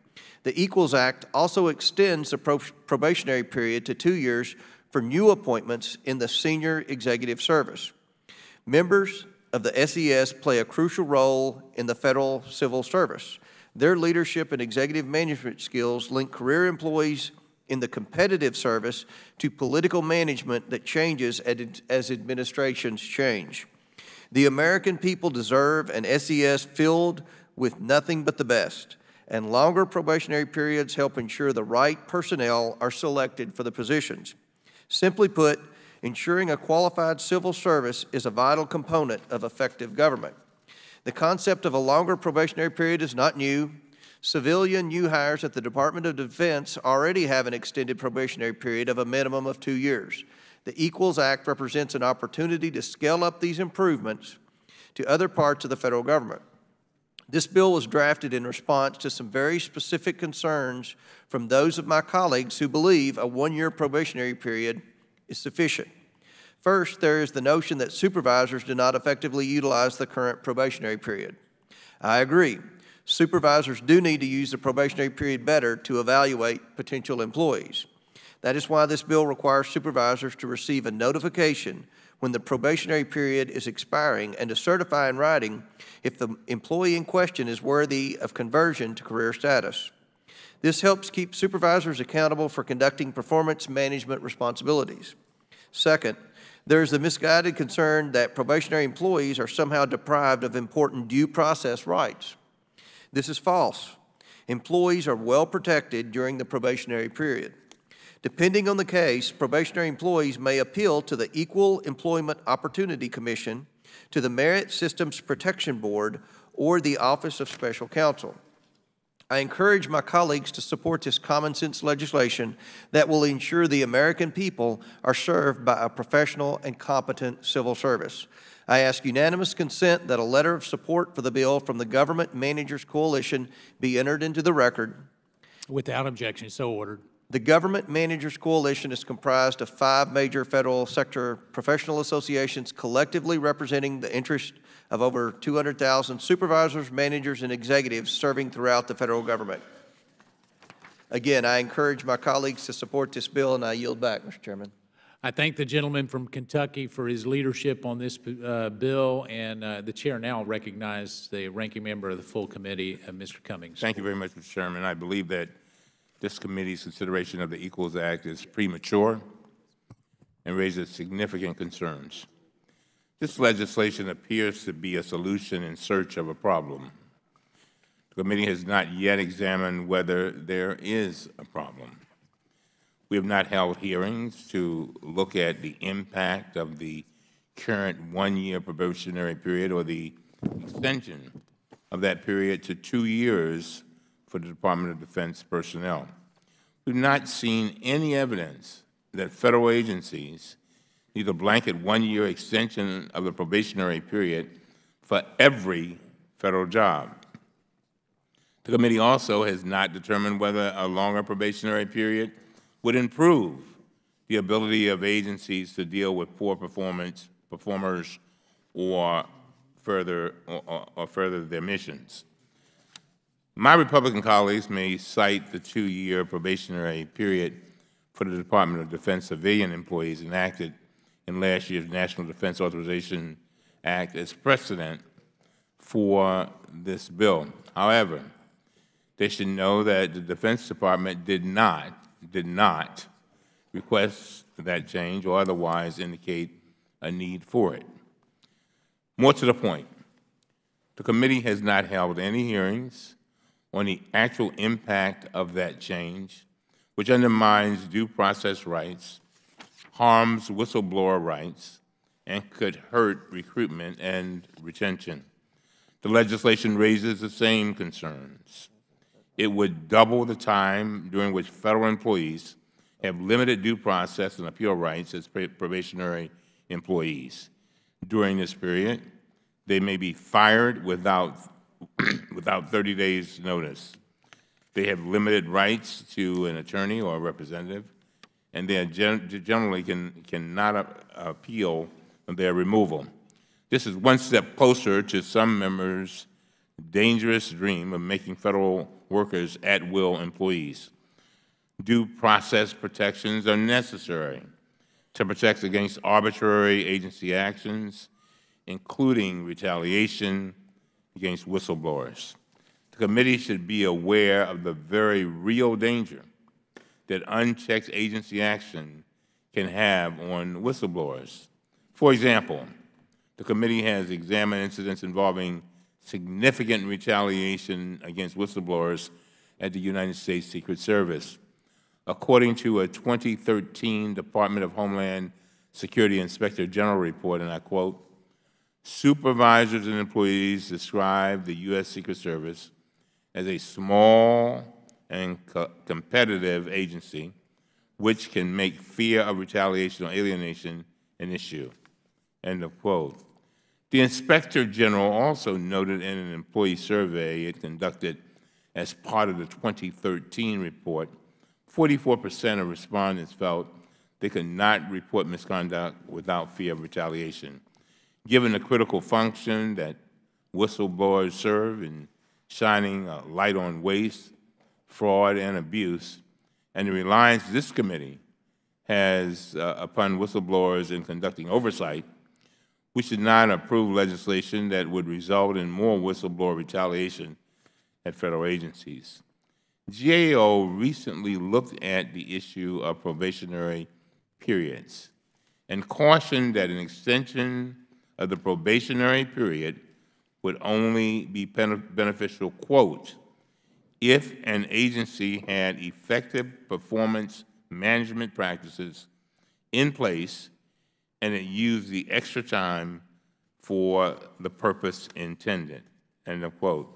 The Equals Act also extends the probationary period to 2 years for new appointments in the senior executive service. Members of the SES play a crucial role in the federal civil service. Their leadership and executive management skills link career employees in the competitive service to political management that changes as administrations change. The American people deserve an SES filled with nothing but the best, and longer probationary periods help ensure the right personnel are selected for the positions. Simply put, ensuring a qualified civil service is a vital component of effective government. The concept of a longer probationary period is not new. Civilian new hires at the Department of Defense already have an extended probationary period of a minimum of 2 years. The Equals Act represents an opportunity to scale up these improvements to other parts of the federal government. This bill was drafted in response to some very specific concerns from those of my colleagues who believe a 1-year probationary period is sufficient. First, there is the notion that supervisors do not effectively utilize the current probationary period. I agree. Supervisors do need to use the probationary period better to evaluate potential employees. That is why this bill requires supervisors to receive a notification when the probationary period is expiring and to certify in writing if the employee in question is worthy of conversion to career status. This helps keep supervisors accountable for conducting performance management responsibilities. Second, there is the misguided concern that probationary employees are somehow deprived of important due process rights. This is false. Employees are well protected during the probationary period. Depending on the case, probationary employees may appeal to the Equal Employment Opportunity Commission, to the Merit Systems Protection Board, or the Office of Special Counsel. I encourage my colleagues to support this common sense legislation that will ensure the American people are served by a professional and competent civil service. I ask unanimous consent that a letter of support for the bill from the Government Managers Coalition be entered into the record. Without objection, so ordered. The Government Managers Coalition is comprised of 5 major federal sector professional associations collectively representing the interest of over 200,000 supervisors, managers, and executives serving throughout the federal government. Again, I encourage my colleagues to support this bill, and I yield back, Mr. Chairman. I thank the gentleman from Kentucky for his leadership on this bill, and the chair now recognizes the ranking member of the full committee, Mr. Cummings. Thank you very much, Mr. Chairman. I believe that this committee's consideration of the Equals Act is premature and raises significant concerns. This legislation appears to be a solution in search of a problem. The committee has not yet examined whether there is a problem. We have not held hearings to look at the impact of the current 1-year probationary period or the extension of that period to 2 years for the Department of Defense personnel. We've not seen any evidence that federal agencies needs a blanket one-year extension of the probationary period for every federal job. The committee also has not determined whether a longer probationary period would improve the ability of agencies to deal with poor performers or further their missions. My Republican colleagues may cite the 2-year probationary period for the Department of Defense civilian employees enacted in last year's National Defense Authorization Act as precedent for this bill. However, they should know that the Defense Department did not request that change or otherwise indicate a need for it. More to the point, the committee has not held any hearings on the actual impact of that change, which undermines due process rights, harms whistleblower rights, and could hurt recruitment and retention. The legislation raises the same concerns. It would double the time during which federal employees have limited due process and appeal rights as probationary employees. During this period, they may be fired without 30 days' notice. They have limited rights to an attorney or a representative, and they generally cannot appeal their removal. This is one step closer to some members' dangerous dream of making federal workers at-will employees. Due process protections are necessary to protect against arbitrary agency actions, including retaliation against whistleblowers. The committee should be aware of the very real danger that unchecked agency action can have on whistleblowers. For example, the committee has examined incidents involving significant retaliation against whistleblowers at the United States Secret Service. According to a 2013 Department of Homeland Security Inspector General report, and I quote, "Supervisors and employees describe the U.S. Secret Service as a small and competitive agency which can make fear of retaliation or alienation an issue." End of quote. The Inspector General also noted in an employee survey it conducted as part of the 2013 report, 44% of respondents felt they could not report misconduct without fear of retaliation. Given the critical function that whistleblowers serve in shining a light on waste, fraud, and abuse, and the reliance this committee has upon whistleblowers in conducting oversight, we should not approve legislation that would result in more whistleblower retaliation at federal agencies. GAO recently looked at the issue of probationary periods and cautioned that an extension of the probationary period would only be beneficial, quote, if an agency had effective performance management practices in place and it used the extra time for the purpose intended, end of quote.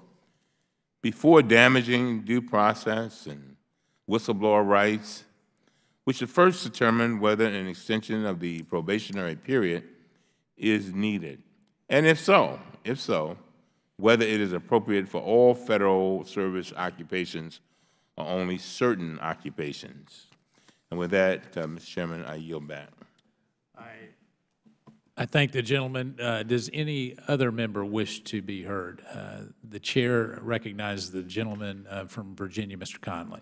Before damaging due process and whistleblower rights, we should first determine whether an extension of the probationary period is needed, and if so, whether it is appropriate for all federal service occupations or only certain occupations. And with that, Mr. Chairman, I yield back. I thank the gentleman. Does any other member wish to be heard? The chair recognizes the gentleman from Virginia, Mr. Conley.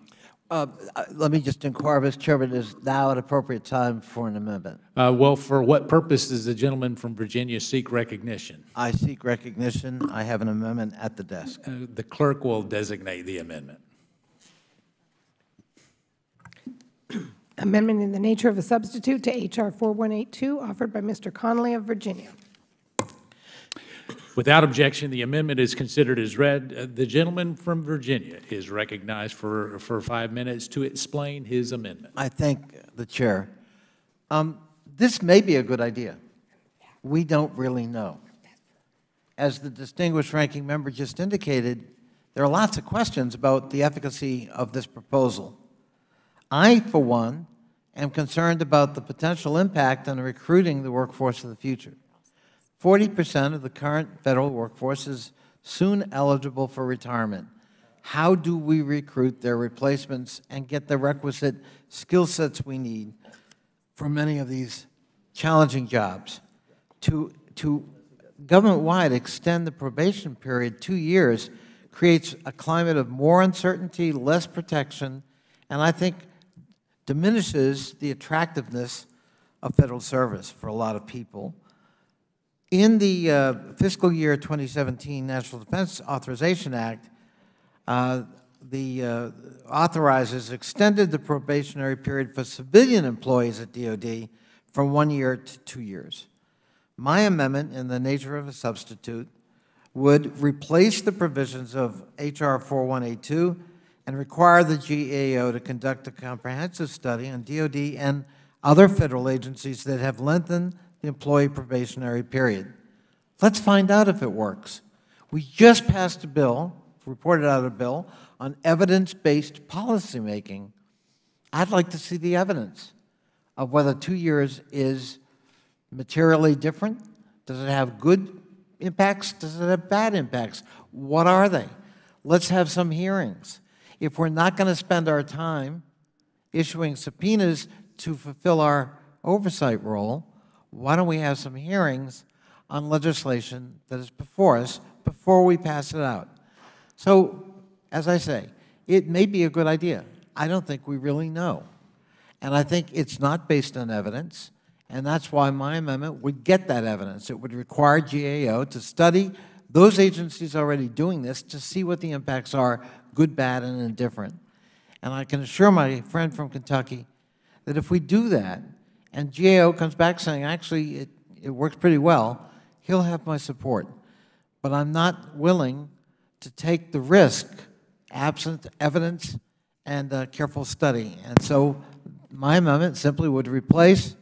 Let me just inquire, Mr. Chairman, is now an appropriate time for an amendment? Well, for what purpose does the gentleman from Virginia seek recognition? I seek recognition. I have an amendment at the desk. The clerk will designate the amendment. Amendment in the nature of a substitute to H.R. 4182, offered by Mr. Conley of Virginia. Without objection, the amendment is considered as read. The gentleman from Virginia is recognized for 5 minutes to explain his amendment. I thank the chair. This may be a good idea. We don't really know. As the distinguished ranking member just indicated, there are lots of questions about the efficacy of this proposal. I, for one, am concerned about the potential impact on recruiting the workforce of the future. 40% of the current federal workforce is soon eligible for retirement. How do we recruit their replacements and get the requisite skill sets we need for many of these challenging jobs? To government-wide extend the probation period 2 years creates a climate of more uncertainty, less protection, and I think diminishes the attractiveness of federal service for a lot of people. In the fiscal year 2017 National Defense Authorization Act, authorizes extended the probationary period for civilian employees at DOD from 1 year to 2 years. My amendment, in the nature of a substitute, would replace the provisions of H.R. 4182 and require the GAO to conduct a comprehensive study on DOD and other federal agencies that have lengthened the employee probationary period. Let's find out if it works. We just passed a bill, reported out a bill, on evidence-based policymaking. I'd like to see the evidence of whether 2 years is materially different. Does it have good impacts? Does it have bad impacts? What are they? Let's have some hearings. If we're not going to spend our time issuing subpoenas to fulfill our oversight role, why don't we have some hearings on legislation that is before us before we pass it out? So, as I say, it may be a good idea. I don't think we really know. And I think it's not based on evidence, and that's why my amendment would get that evidence. It would require GAO to study those agencies already doing this to see what the impacts are, good, bad, and indifferent. And I can assure my friend from Kentucky that if we do that, and GAO comes back saying, actually, it works pretty well, he'll have my support. But I'm not willing to take the risk absent evidence and careful study. And so my amendment simply would replace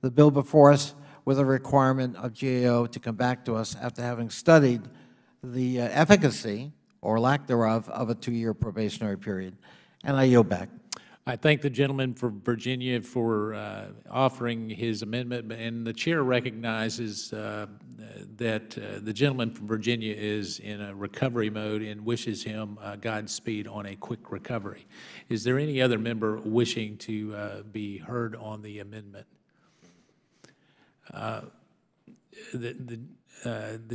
the bill before us with a requirement of GAO to come back to us after having studied the efficacy or lack thereof of a 2-year probationary period. And I yield back. I thank the gentleman from Virginia for offering his amendment, and the chair recognizes that the gentleman from Virginia is in a recovery mode and wishes him Godspeed on a quick recovery. Is there any other member wishing to be heard on the amendment? The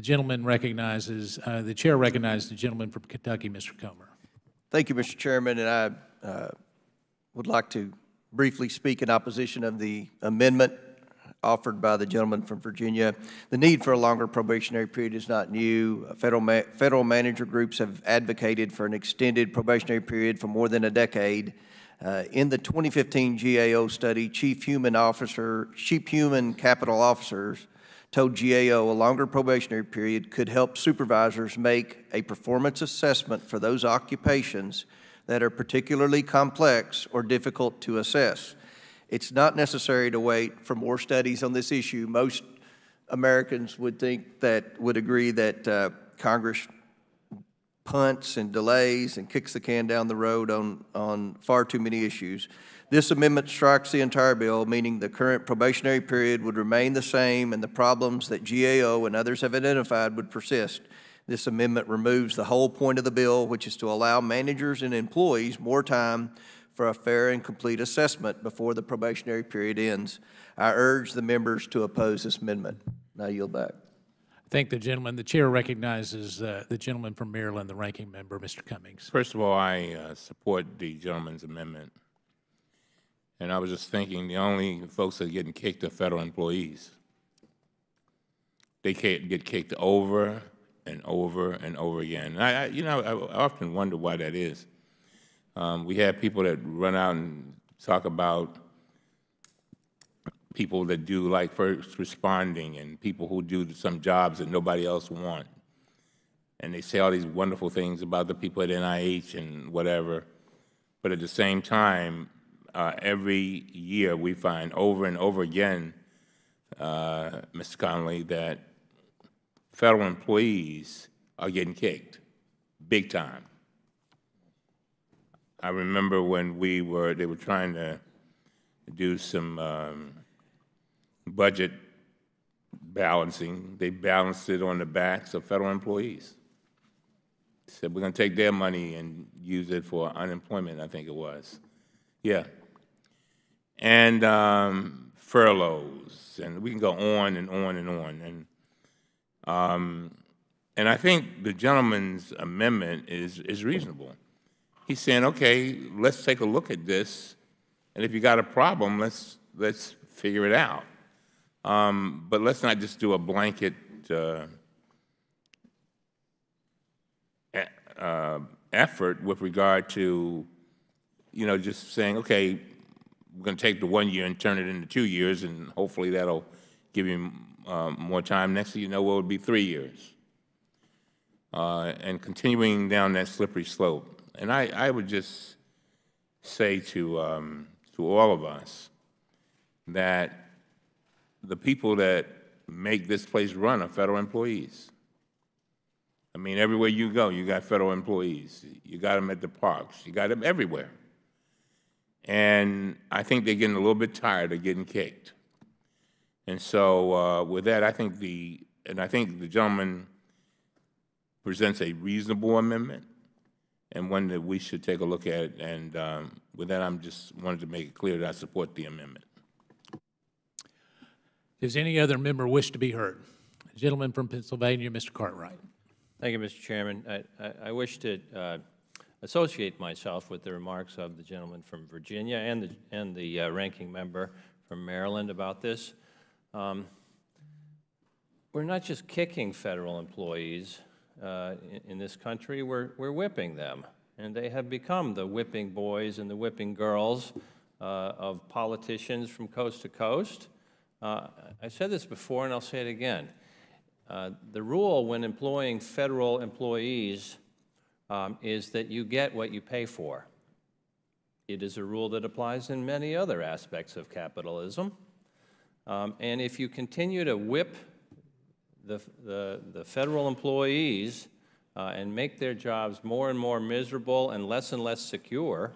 gentleman recognizes, the chair recognizes the gentleman from Kentucky, Mr. Comer. Thank you, Mr. Chairman, and I would like to briefly speak in opposition of the amendment offered by the gentleman from Virginia. The need for a longer probationary period is not new. Federal manager groups have advocated for an extended probationary period for more than a decade. In the 2015 GAO study, Chief Human Capital Officers told GAO a longer probationary period could help supervisors make a performance assessment for those occupations that are particularly complex or difficult to assess. It's not necessary to wait for more studies on this issue. Most Americans would agree that Congress punts and delays and kicks the can down the road on far too many issues. This amendment strikes the entire bill, meaning the current probationary period would remain the same and the problems that GAO and others have identified would persist. This amendment removes the whole point of the bill, which is to allow managers and employees more time for a fair and complete assessment before the probationary period ends. I urge the members to oppose this amendment. Now yield back. Thank the gentleman. The chair recognizes the gentleman from Maryland, the ranking member, Mr. Cummings. First of all, I support the gentleman's amendment. And I was just thinking the only folks that are getting kicked are federal employees. They can't get kicked over and over and over again. I often wonder why that is. We have people that run out and talk about people that do like first responding and people who do some jobs that nobody else wants. And they say all these wonderful things about the people at NIH and whatever. But at the same time, every year we find over and over again, Mr. Connolly, that federal employees are getting kicked, big time. I remember when they were trying to do some budget balancing. They balanced it on the backs of federal employees. Said we're going to take their money and use it for unemployment, I think it was. Yeah. And furloughs, and we can go on and on and on. And I think the gentleman's amendment is reasonable. He's saying, okay, let's take a look at this, and if you got a problem, let's figure it out. But let's not just do a blanket effort with regard to, you know, just saying, okay, we're going to take the 1 year and turn it into 2 years, and hopefully that'll give you more time. Next thing you know, it would be 3 years. And continuing down that slippery slope. And I would just say to all of us that the people that make this place run are federal employees. I mean, everywhere you go, you got federal employees. You got them at the parks. You got them everywhere. And I think they're getting a little bit tired of getting kicked. And so with that, I think the gentleman presents a reasonable amendment and one that we should take a look at. And with that, I'm just wanted to make it clear that I support the amendment. Does any other member wish to be heard? The gentleman from Pennsylvania, Mr. Cartwright. Thank you, Mr. Chairman. I wish to associate myself with the remarks of the gentleman from Virginia and the ranking member from Maryland about this. We're not just kicking federal employees in this country, we're whipping them. And they have become the whipping boys and the whipping girls of politicians from coast to coast. I said this before and I'll say it again. The rule when employing federal employees is that you get what you pay for. It is a rule that applies in many other aspects of capitalism. And if you continue to whip the federal employees and make their jobs more and more miserable and less secure,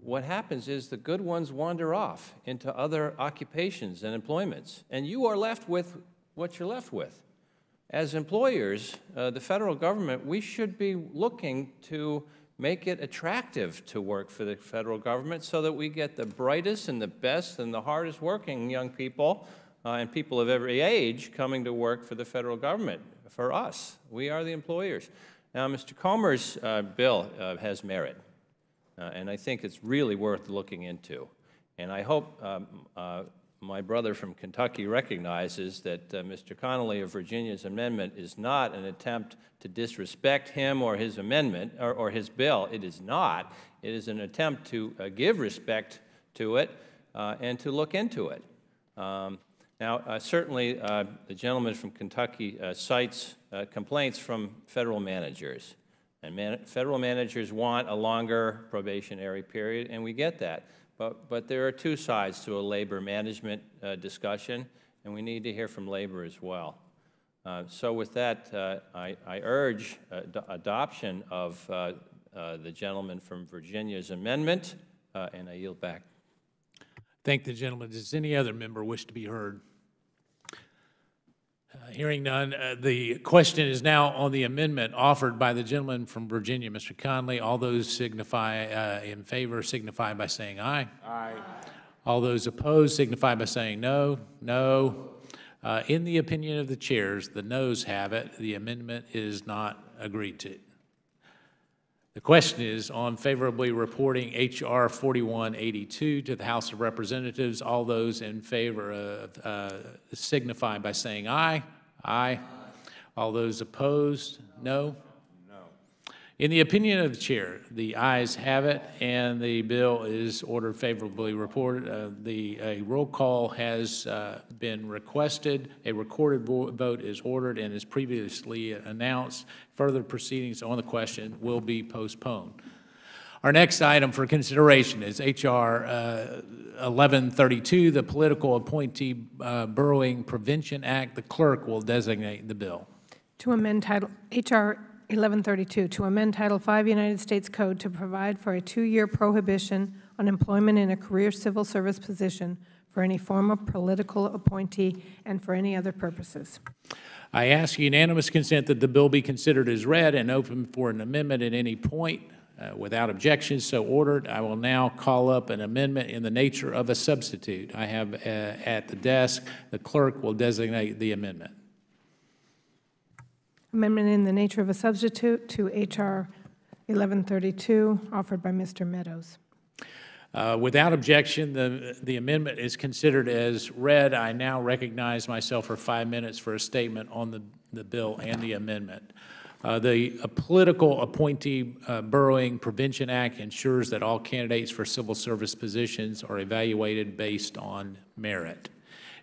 what happens is the good ones wander off into other occupations and employments, and you are left with what you're left with. As employers, the federal government, we should be looking to make it attractive to work for the federal government so that we get the brightest and the best and the hardest working young people and people of every age coming to work for the federal government. For us, we are the employers. Now, Mr. Comer's bill has merit, and I think it's really worth looking into. And I hope my brother from Kentucky recognizes that Mr. Connolly of Virginia's amendment is not an attempt to disrespect him or his amendment or his bill. It is not. It is an attempt to give respect to it and to look into it. Now, certainly, the gentleman from Kentucky cites complaints from federal managers. And federal managers want a longer probationary period, and we get that. But there are two sides to a labor management discussion, and we need to hear from labor as well. So with that, I urge adoption of the gentleman from Virginia's amendment, and I yield back. Thank the gentleman. Does any other member wish to be heard? Hearing none, the question is now on the amendment offered by the gentleman from Virginia, Mr. Connolly. All those signify in favor signify by saying aye. Aye. All those opposed signify by saying no. No. In the opinion of the chairs, the noes have it. The amendment is not agreed to. The question is on favorably reporting H.R. 4182 to the House of Representatives. All those in favor of signify by saying aye. Aye. All those opposed, no. No. In the opinion of the chair, the ayes have it, and the bill is ordered favorably reported. A roll call has been requested. A recorded vote is ordered and is previously announced. Further proceedings on the question will be postponed. Our next item for consideration is H.R. 1132, the Political Appointee Burrowing Prevention Act. The clerk will designate the bill. To amend Title H.R. 1132, to amend Title V United States Code to provide for a 2-year prohibition on employment in a career civil service position for any former political appointee and for any other purposes. I ask unanimous consent that the bill be considered as read and open for an amendment at any point. Without objection, so ordered. I will now call up an amendment in the nature of a substitute. I have at the desk, the clerk will designate the amendment. Amendment in the nature of a substitute to H.R. 1132, offered by Mr. Meadows. Without objection, the amendment is considered as read. I now recognize myself for 5 minutes for a statement on the bill and the amendment. The Political Appointee Burrowing Prevention Act ensures that all candidates for civil service positions are evaluated based on merit.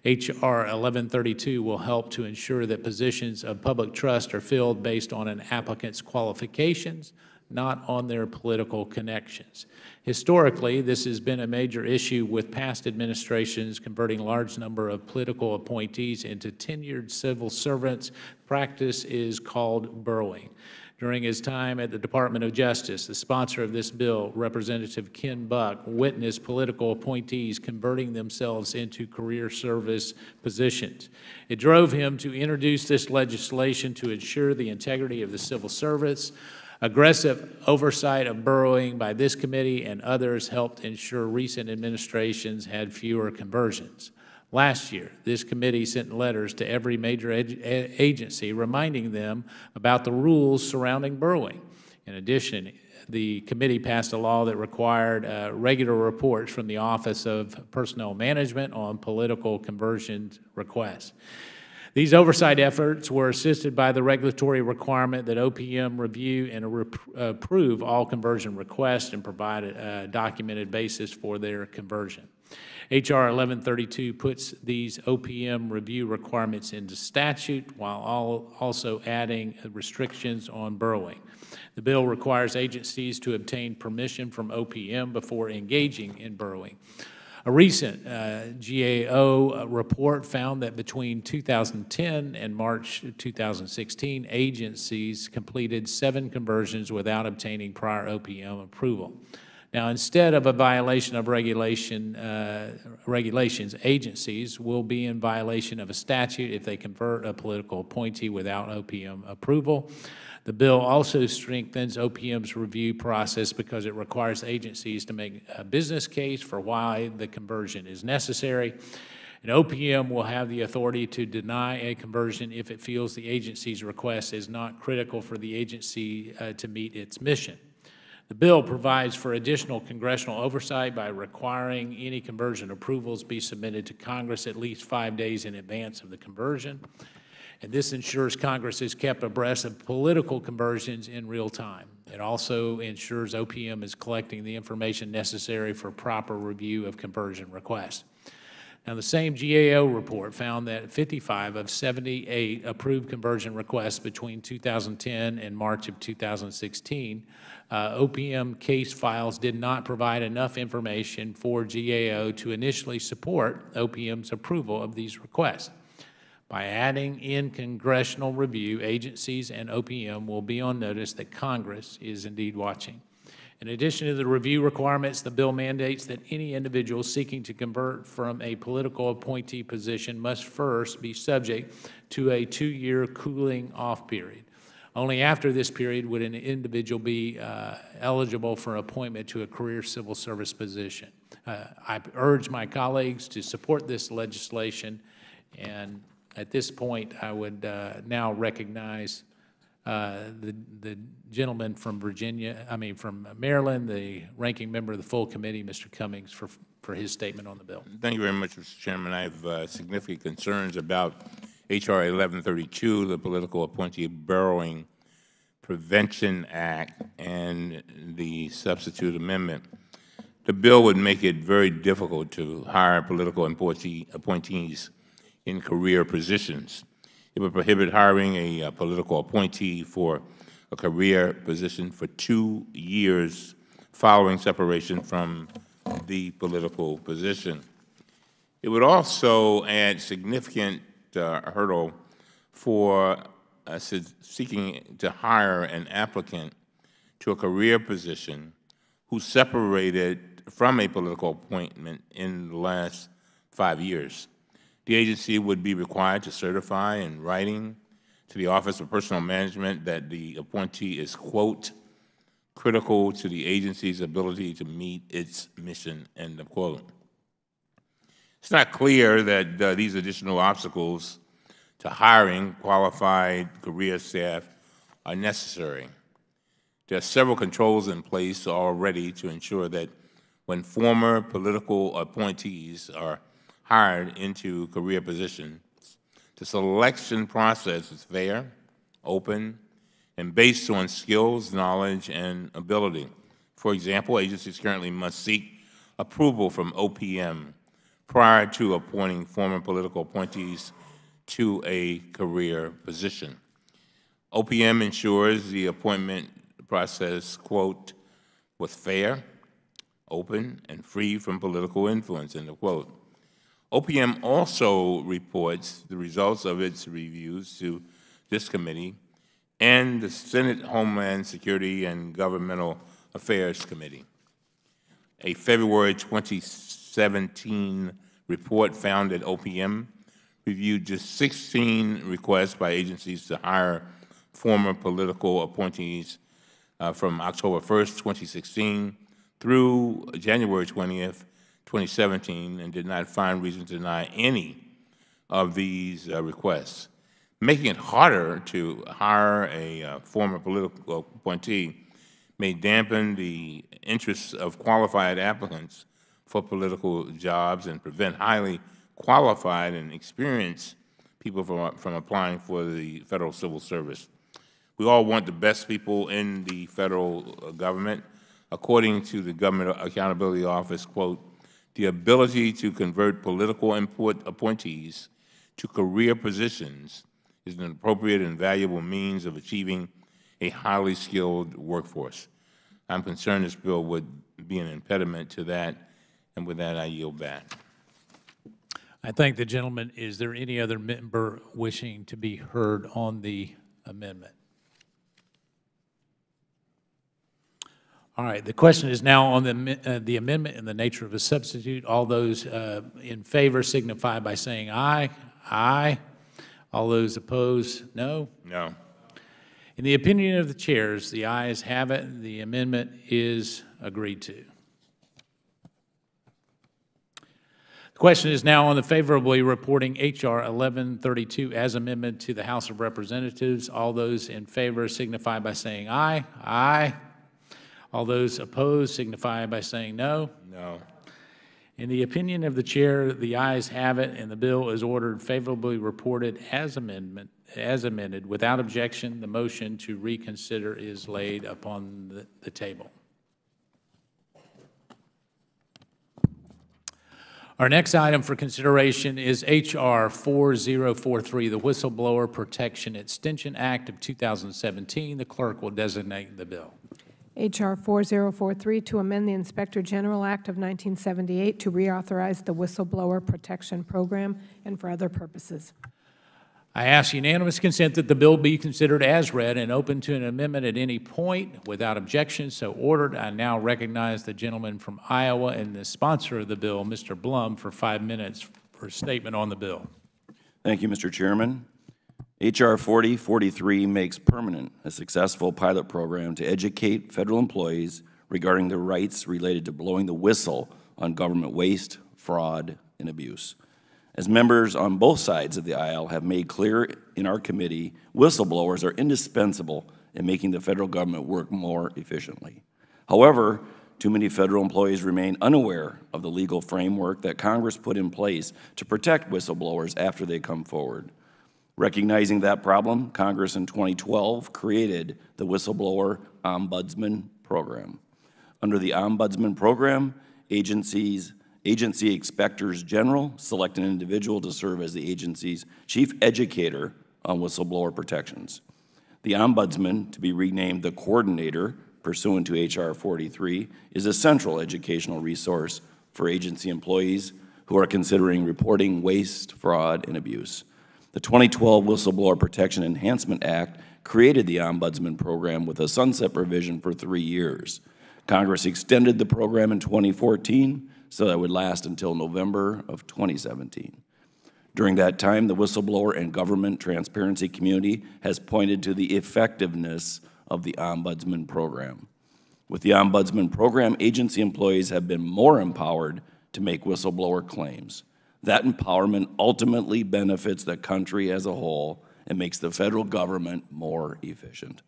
H.R. 1132 will help to ensure that positions of public trust are filled based on an applicant's qualifications, not on their political connections. Historically, this has been a major issue with past administrations converting large number of political appointees into tenured civil servants. Practice is called burrowing. During his time at the Department of Justice, the sponsor of this bill, Representative Ken Buck, witnessed political appointees converting themselves into career service positions. It drove him to introduce this legislation to ensure the integrity of the civil service. Aggressive oversight of burrowing by this committee and others helped ensure recent administrations had fewer conversions. Last year, this committee sent letters to every major agency reminding them about the rules surrounding burrowing. In addition, the committee passed a law that required regular reports from the Office of Personnel Management on political conversion requests. These oversight efforts were assisted by the regulatory requirement that OPM review and approve all conversion requests and provide a documented basis for their conversion. H.R. 1132 puts these OPM review requirements into statute while also adding restrictions on burrowing. The bill requires agencies to obtain permission from OPM before engaging in burrowing. A recent GAO report found that between 2010 and March 2016, agencies completed 7 conversions without obtaining prior OPM approval. Now, instead of a violation of regulations, agencies will be in violation of a statute if they convert a political appointee without OPM approval. The bill also strengthens OPM's review process because it requires agencies to make a business case for why the conversion is necessary. And OPM will have the authority to deny a conversion if it feels the agency's request is not critical for the agency to meet its mission. The bill provides for additional congressional oversight by requiring any conversion approvals be submitted to Congress at least 5 days in advance of the conversion. And this ensures Congress is kept abreast of political conversions in real time. It also ensures OPM is collecting the information necessary for proper review of conversion requests. Now, the same GAO report found that 55 of 78 approved conversion requests between 2010 and March of 2016, OPM case files did not provide enough information for GAO to initially support OPM's approval of these requests. By adding in congressional review, agencies and OPM will be on notice that Congress is indeed watching. In addition to the review requirements, the bill mandates that any individual seeking to convert from a political appointee position must first be subject to a 2-year cooling off period. Only after this period would an individual be eligible for appointment to a career civil service position. I urge my colleagues to support this legislation, and at this point, I would now recognize the gentleman from from Maryland, the ranking member of the full committee, Mr. Cummings, for his statement on the bill. Thank you very much, Mr. Chairman. I have significant concerns about H.R. 1132, the Political Appointee Burrowing Prevention Act, and the substitute amendment. The bill would make it very difficult to hire political appointees in career positions. It would prohibit hiring a political appointee for a career position for 2 years following separation from the political position. It would also add significant hurdle for seeking to hire an applicant to a career position who separated from a political appointment in the last 5 years. The agency would be required to certify in writing to the Office of Personnel Management that the appointee is, quote, critical to the agency's ability to meet its mission, end of quote. It's not clear that these additional obstacles to hiring qualified career staff are necessary. There are several controls in place already to ensure that when former political appointees are hired into career positions, the selection process is fair, open, and based on skills, knowledge, and ability. For example, agencies currently must seek approval from OPM prior to appointing former political appointees to a career position. OPM ensures the appointment process, quote, was fair, open, and free from political influence, end of quote. OPM also reports the results of its reviews to this committee and the Senate Homeland Security and Governmental Affairs Committee. A February 2017 report found that OPM reviewed just 16 requests by agencies to hire former political appointees from October 1st, 2016 through January 20th, 2017, and did not find reason to deny any of these requests. Making it harder to hire a former political appointee may dampen the interests of qualified applicants for political jobs and prevent highly qualified and experienced people from applying for the federal civil service. We all want the best people in the federal government. According to the Government Accountability Office, quote, the ability to convert political appointees to career positions is an appropriate and valuable means of achieving a highly skilled workforce. I'm concerned this bill would be an impediment to that, and with that, I yield back. I thank the gentleman. Is there any other member wishing to be heard on the amendment? All right, the question is now on the amendment in the nature of a substitute. All those in favor signify by saying aye. Aye. All those opposed, no? No. In the opinion of the chairs, the ayes have it. The amendment is agreed to. The question is now on the favorably reporting H.R. 1132 as amendment to the House of Representatives. All those in favor signify by saying aye. Aye. All those opposed signify by saying no. No. In the opinion of the chair, the ayes have it, and the bill is ordered favorably reported as amended. Without objection, the motion to reconsider is laid upon the table. Our next item for consideration is H.R. 4043, the Whistleblower Protection Extension Act of 2017. The clerk will designate the bill. H.R. 4043 to amend the Inspector General Act of 1978 to reauthorize the Whistleblower Protection Program and for other purposes. I ask unanimous consent that the bill be considered as read and open to an amendment at any point. Without objection, so ordered. I now recognize the gentleman from Iowa and the sponsor of the bill, Mr. Blum, for 5 minutes for a statement on the bill. Thank you, Mr. Chairman. H.R. 4043 makes permanent a successful pilot program to educate federal employees regarding their rights related to blowing the whistle on government waste, fraud, and abuse. As members on both sides of the aisle have made clear in our committee, whistleblowers are indispensable in making the federal government work more efficiently. However, too many federal employees remain unaware of the legal framework that Congress put in place to protect whistleblowers after they come forward. Recognizing that problem, Congress in 2012 created the Whistleblower Ombudsman Program. Under the Ombudsman Program, agency inspectors general select an individual to serve as the agency's chief educator on whistleblower protections. The Ombudsman, to be renamed the coordinator pursuant to H.R. 43, is a central educational resource for agency employees who are considering reporting waste, fraud, and abuse. The 2012 Whistleblower Protection Enhancement Act created the Ombudsman Program with a sunset provision for 3 years. Congress extended the program in 2014 so that it would last until November of 2017. During that time, the whistleblower and government transparency community has pointed to the effectiveness of the Ombudsman program. With the Ombudsman program, agency employees have been more empowered to make whistleblower claims. That empowerment ultimately benefits the country as a whole and makes the federal government more efficient.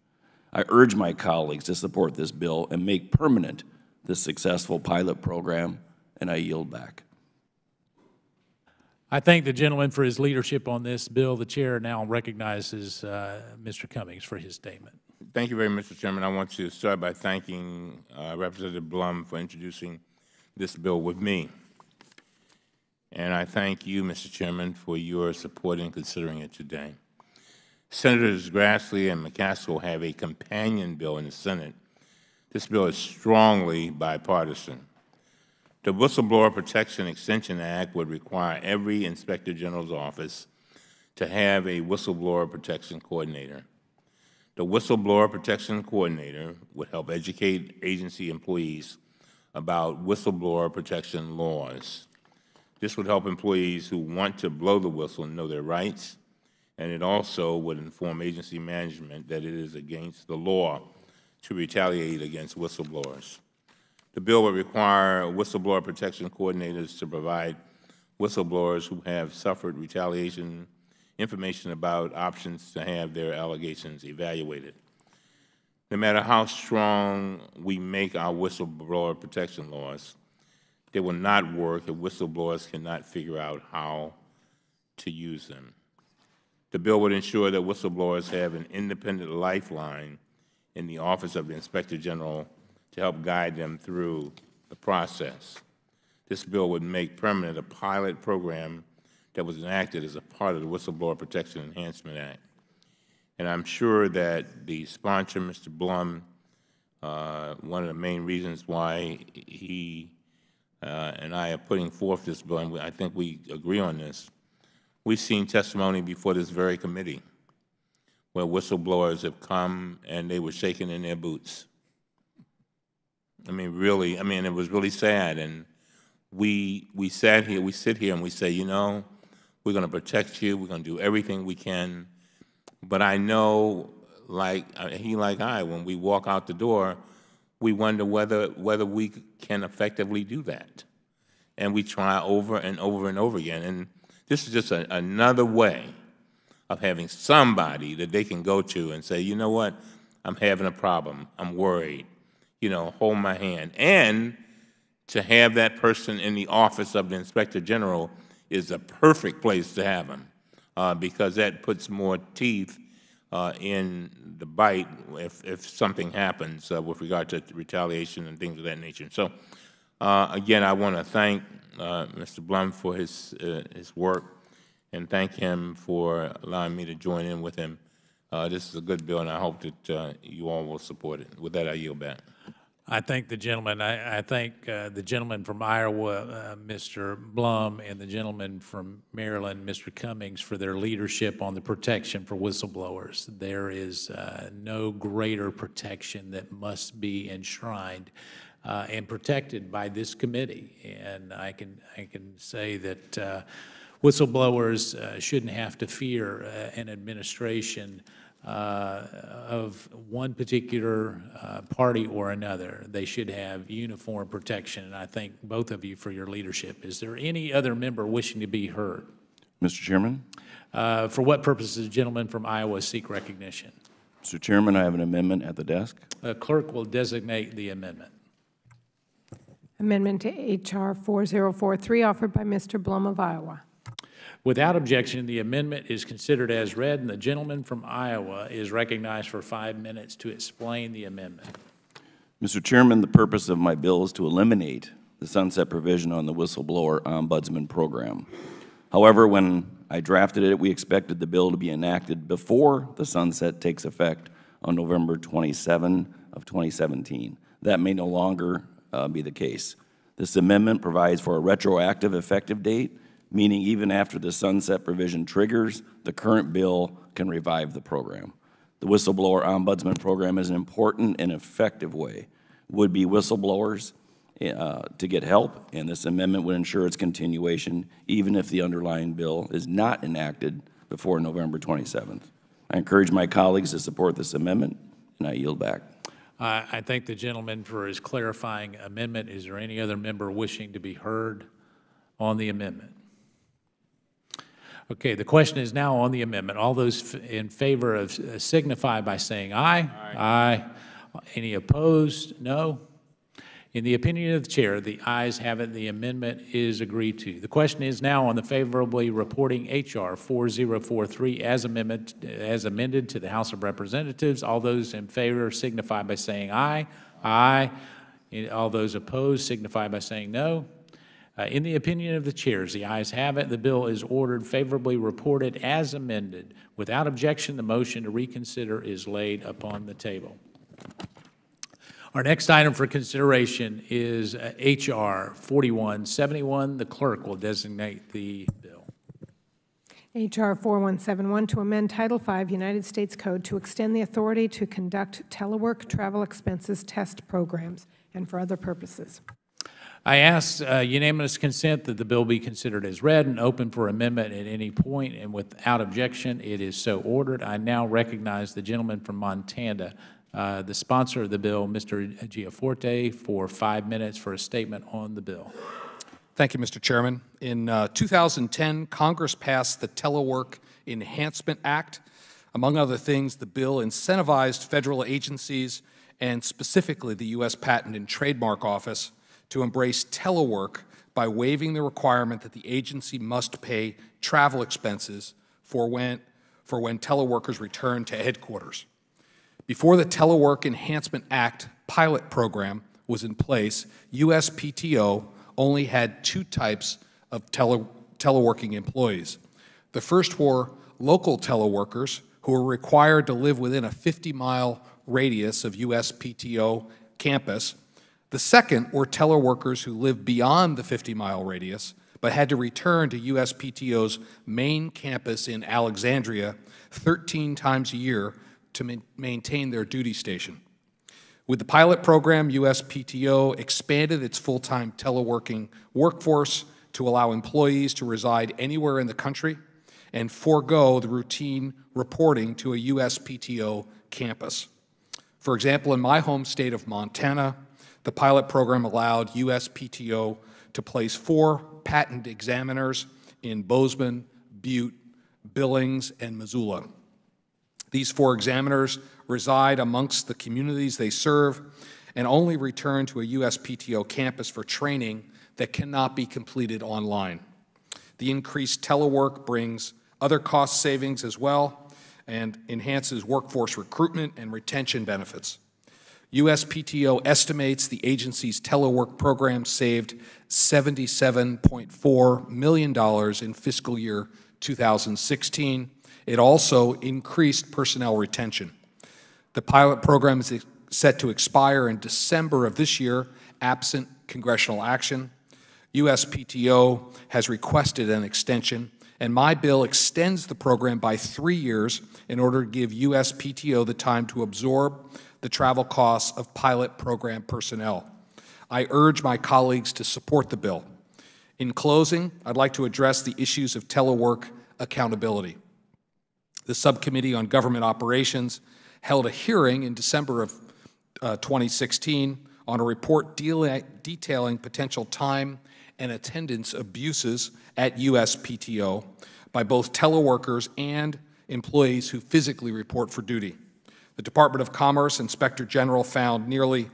I urge my colleagues to support this bill and make permanent this successful pilot program, and I yield back. I thank the gentleman for his leadership on this bill. The chair now recognizes Mr. Cummings for his statement. Thank you very much, Mr. Chairman. I want to start by thanking Representative Blum for introducing this bill with me. And I thank you, Mr. Chairman, for your support in considering it today. Senators Grassley and McCaskill have a companion bill in the Senate. This bill is strongly bipartisan. The Whistleblower Protection Extension Act would require every Inspector General's office to have a whistleblower protection coordinator. The Whistleblower Protection Coordinator would help educate agency employees about whistleblower protection laws. This would help employees who want to blow the whistle know their rights, and it also would inform agency management that it is against the law to retaliate against whistleblowers. The bill would require whistleblower protection coordinators to provide whistleblowers who have suffered retaliation information about options to have their allegations evaluated. No matter how strong we make our whistleblower protection laws, they will not work if whistleblowers cannot figure out how to use them. The bill would ensure that whistleblowers have an independent lifeline in the Office of the Inspector General to help guide them through the process. This bill would make permanent a pilot program that was enacted as a part of the Whistleblower Protection Enhancement Act. And I'm sure that the sponsor, Mr. Blum, one of the main reasons why he and I are putting forth this bill, and I think we agree on this, we've seen testimony before this very committee where whistleblowers have come and they were shaking in their boots. I mean, really, it was really sad. And we sit here and we say, you know, we're going to protect you, we're going to do everything we can. But I know, like I, when we walk out the door, we wonder whether we can effectively do that. And we try over and over and over again. And this is just another way of having somebody that they can go to and say, you know what, I'm having a problem, I'm worried, you know, hold my hand. And to have that person in the Office of the Inspector General is a perfect place to have him, because that puts more teeth in the bite if something happens with regard to retaliation and things of that nature. So, again, I want to thank Mr. Blum for his work and thank him for allowing me to join in with him. This is a good bill, and I hope that you all will support it. With that, I yield back. I thank the gentleman. I thank the gentleman from Iowa, Mr. Blum, and the gentleman from Maryland, Mr. Cummings, for their leadership on the protection for whistleblowers. There is no greater protection that must be enshrined and protected by this committee. And I can say that whistleblowers shouldn't have to fear an administration of one particular party or another. They should have uniform protection, and I thank both of you for your leadership. Is there any other member wishing to be heard? Mr. Chairman? For what purpose does the gentleman from Iowa seek recognition? Mr. Chairman, I have an amendment at the desk. Clerk will designate the amendment. Amendment to H.R. 4043, offered by Mr. Blum of Iowa. Without objection, the amendment is considered as read, and the gentleman from Iowa is recognized for 5 minutes to explain the amendment. Mr. Chairman, the purpose of my bill is to eliminate the sunset provision on the whistleblower ombudsman program. However, when I drafted it, we expected the bill to be enacted before the sunset takes effect on November 27 of 2017. That may no longer be the case. This amendment provides for a retroactive effective date, meaning even after the sunset provision triggers, the current bill can revive the program. The Whistleblower Ombudsman Program is an important and effective way would-be whistleblowers to get help, and this amendment would ensure its continuation even if the underlying bill is not enacted before November 27th. I encourage my colleagues to support this amendment, and I yield back. I thank the gentleman for his clarifying amendment. Is there any other member wishing to be heard on the amendment? Okay, the question is now on the amendment. All those in favor of signify by saying aye. Aye. Any opposed? No. In the opinion of the chair, the ayes have it. The amendment is agreed to. The question is now on the favorably reporting H.R. 4043 as amended to the House of Representatives. All those in favor signify by saying aye. Aye. All those opposed signify by saying no. In the opinion of the chairs, the ayes have it. The bill is ordered favorably reported as amended. Without objection, the motion to reconsider is laid upon the table. Our next item for consideration is H.R. 4171. The clerk will designate the bill. H.R. 4171 to amend Title V United States Code to extend the authority to conduct telework travel expenses test programs and for other purposes. I ask unanimous consent that the bill be considered as read and open for amendment at any point, and without objection, it is so ordered. I now recognize the gentleman from Montana, the sponsor of the bill, Mr. Giaforte, for 5 minutes for a statement on the bill. Thank you, Mr. Chairman. In 2010, Congress passed the Telework Enhancement Act. Among other things, the bill incentivized federal agencies and specifically the U.S. Patent and Trademark Office to embrace telework by waiving the requirement that the agency must pay travel expenses for when teleworkers return to headquarters. Before the Telework Enhancement Act pilot program was in place, USPTO only had 2 types of teleworking employees. The first were local teleworkers who were required to live within a 50-mile radius of USPTO campus. The second were teleworkers who lived beyond the 50-mile radius but had to return to USPTO's main campus in Alexandria 13 times a year to maintain their duty station. With the pilot program, USPTO expanded its full-time teleworking workforce to allow employees to reside anywhere in the country and forego the routine reporting to a USPTO campus. For example, in my home state of Montana, the pilot program allowed USPTO to place 4 patent examiners in Bozeman, Butte, Billings, and Missoula. These 4 examiners reside amongst the communities they serve and only return to a USPTO campus for training that cannot be completed online. The increased telework brings other cost savings as well and enhances workforce recruitment and retention benefits. USPTO estimates the agency's telework program saved $77.4 million in fiscal year 2016. It also increased personnel retention. The pilot program is set to expire in December of this year, absent congressional action. USPTO has requested an extension, and my bill extends the program by 3 years in order to give USPTO the time to absorb the travel costs of pilot program personnel. I urge my colleagues to support the bill. In closing, I'd like to address the issues of telework accountability. The Subcommittee on Government Operations held a hearing in December of 2016 on a report detailing potential time and attendance abuses at USPTO by both teleworkers and employees who physically report for duty. The Department of Commerce Inspector General found nearly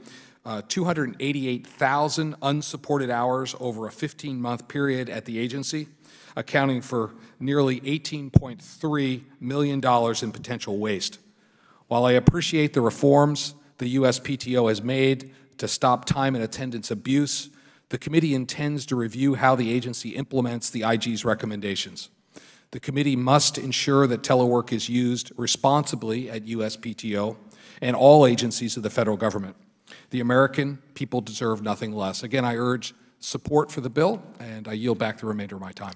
288,000 unsupported hours over a 15-month period at the agency, accounting for nearly $18.3 million in potential waste. While I appreciate the reforms the USPTO has made to stop time and attendance abuse, the committee intends to review how the agency implements the IG's recommendations. The committee must ensure that telework is used responsibly at USPTO and all agencies of the federal government. The American people deserve nothing less. Again, I urge support for the bill, and I yield back the remainder of my time.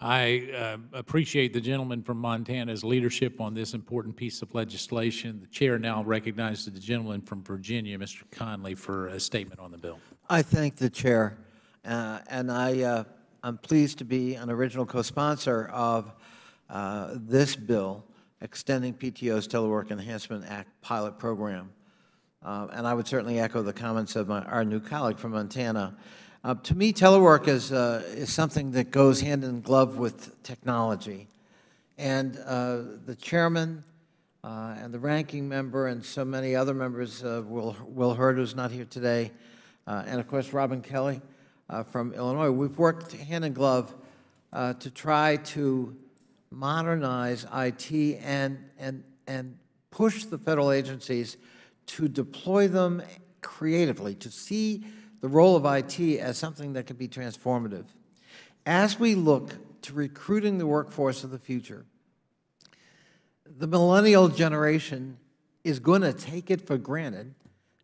I appreciate the gentleman from Montana's leadership on this important piece of legislation. The chair now recognizes the gentleman from Virginia, Mr. Conley, for a statement on the bill. I thank the chair, and I'm pleased to be an original co-sponsor of this bill, extending PTO's Telework Enhancement Act pilot program. And I would certainly echo the comments of our new colleague from Montana. To me, telework is something that goes hand in glove with technology. And the chairman and the ranking member and so many other members, Will Hurd, who's not here today, and of course Robin Kelly from Illinois, we've worked hand in glove to try to modernize IT and push the federal agencies to deploy them creatively, to see the role of IT as something that can be transformative. As we look to recruiting the workforce of the future, the millennial generation is going to take it for granted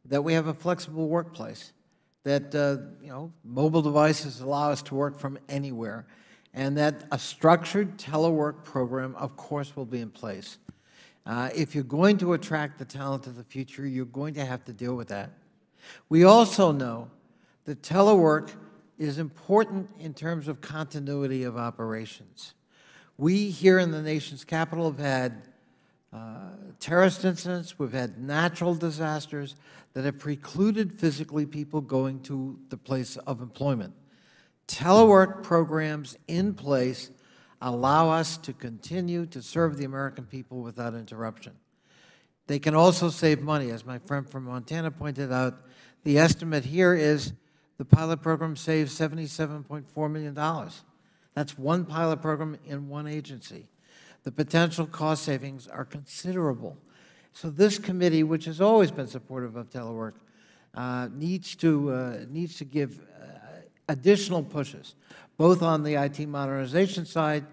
that we have a flexible workplace, that mobile devices allow us to work from anywhere, and that a structured telework program, of course, will be in place. If you're going to attract the talent of the future, you're going to have to deal with that. We also know that telework is important in terms of continuity of operations. We here in the nation's capital have had terrorist incidents, we've had natural disasters that have precluded physically people going to the place of employment. Telework programs in place allow us to continue to serve the American people without interruption. They can also save money. As my friend from Montana pointed out, the estimate here is the pilot program saves $77.4 million. That's one pilot program in one agency. The potential cost savings are considerable. So this committee, which has always been supportive of telework, needs to give additional pushes, both on the IT modernization side,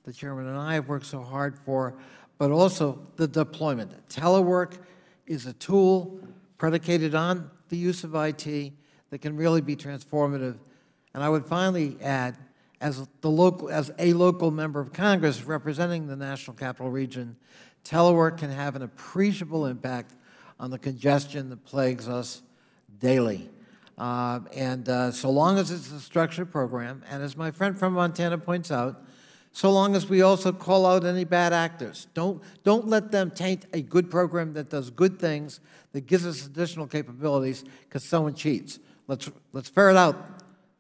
the chairman and I have worked so hard for, but also the deployment. Telework is a tool predicated on the use of IT that can really be transformative. And I would finally add, as a local member of Congress representing the National Capital Region, telework can have an appreciable impact on the congestion that plagues us daily. So long as it's a structured program, and as my friend from Montana points out, so long as we also call out any bad actors. Don't let them taint a good program that does good things, that gives us additional capabilities because someone cheats. Let's ferret out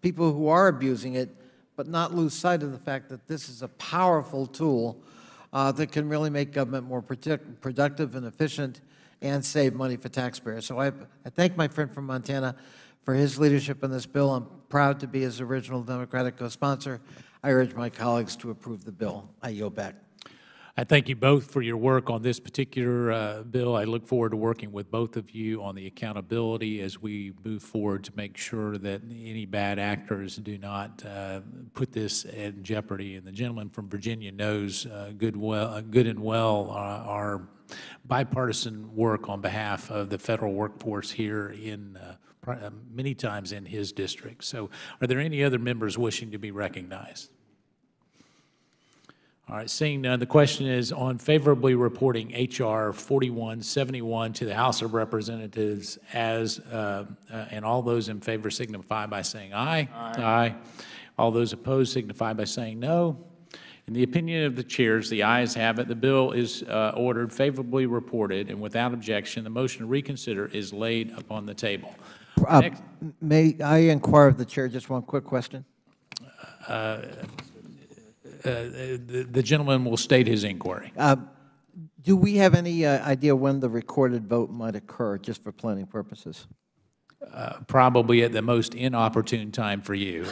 people who are abusing it, but not lose sight of the fact that this is a powerful tool that can really make government more productive and efficient and save money for taxpayers. So I thank my friend from Montana for his leadership in this bill. I'm proud to be his original Democratic co-sponsor. I urge my colleagues to approve the bill. I yield back. I thank you both for your work on this particular bill. I look forward to working with both of you on the accountability as we move forward to make sure that any bad actors do not put this in jeopardy. And the gentleman from Virginia knows good and well our bipartisan work on behalf of the federal workforce here in many times in his district. So are there any other members wishing to be recognized? All right, seeing none, the question is on favorably reporting H.R. 4171 to the House of Representatives as, and all those in favor signify by saying aye. Aye. All those opposed signify by saying no. In the opinion of the chairs, the ayes have it. The bill is ordered favorably reported, and without objection, the motion to reconsider is laid upon the table. May I inquire of the chair just one quick question? The gentleman will state his inquiry. Do we have any idea when the recorded vote might occur, just for planning purposes? Probably at the most inopportune time for you.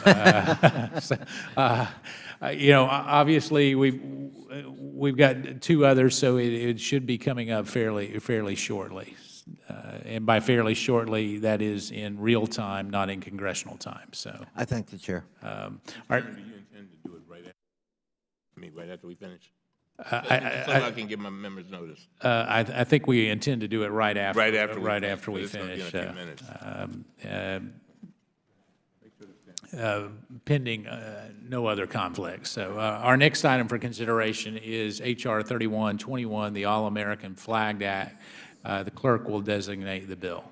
Obviously we've got two others, so it should be coming up fairly shortly. And by fairly shortly, that is in real time, not in congressional time. So I thank the chair. All right. Do you intend to do it right after we finish? So I can give my members notice. I think we intend to do it right after. Right after we finish. finish. pending no other conflicts. So our next item for consideration is H.R. 3121, the All-American Flag Act. The clerk will designate the bill.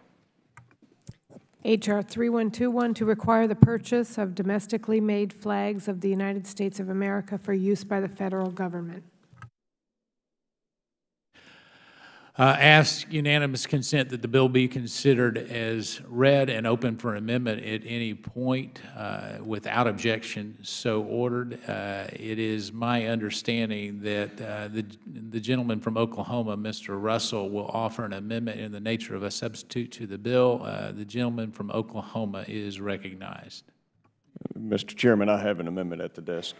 H.R. 3121 to require the purchase of domestically made flags of the United States of America for use by the federal government. Ask unanimous consent that the bill be considered as read and open for amendment at any point without objection so ordered. It is my understanding that the gentleman from Oklahoma, Mr. Russell, will offer an amendment in the nature of a substitute to the bill. The gentleman from Oklahoma is recognized. Mr. Chairman, I have an amendment at the desk.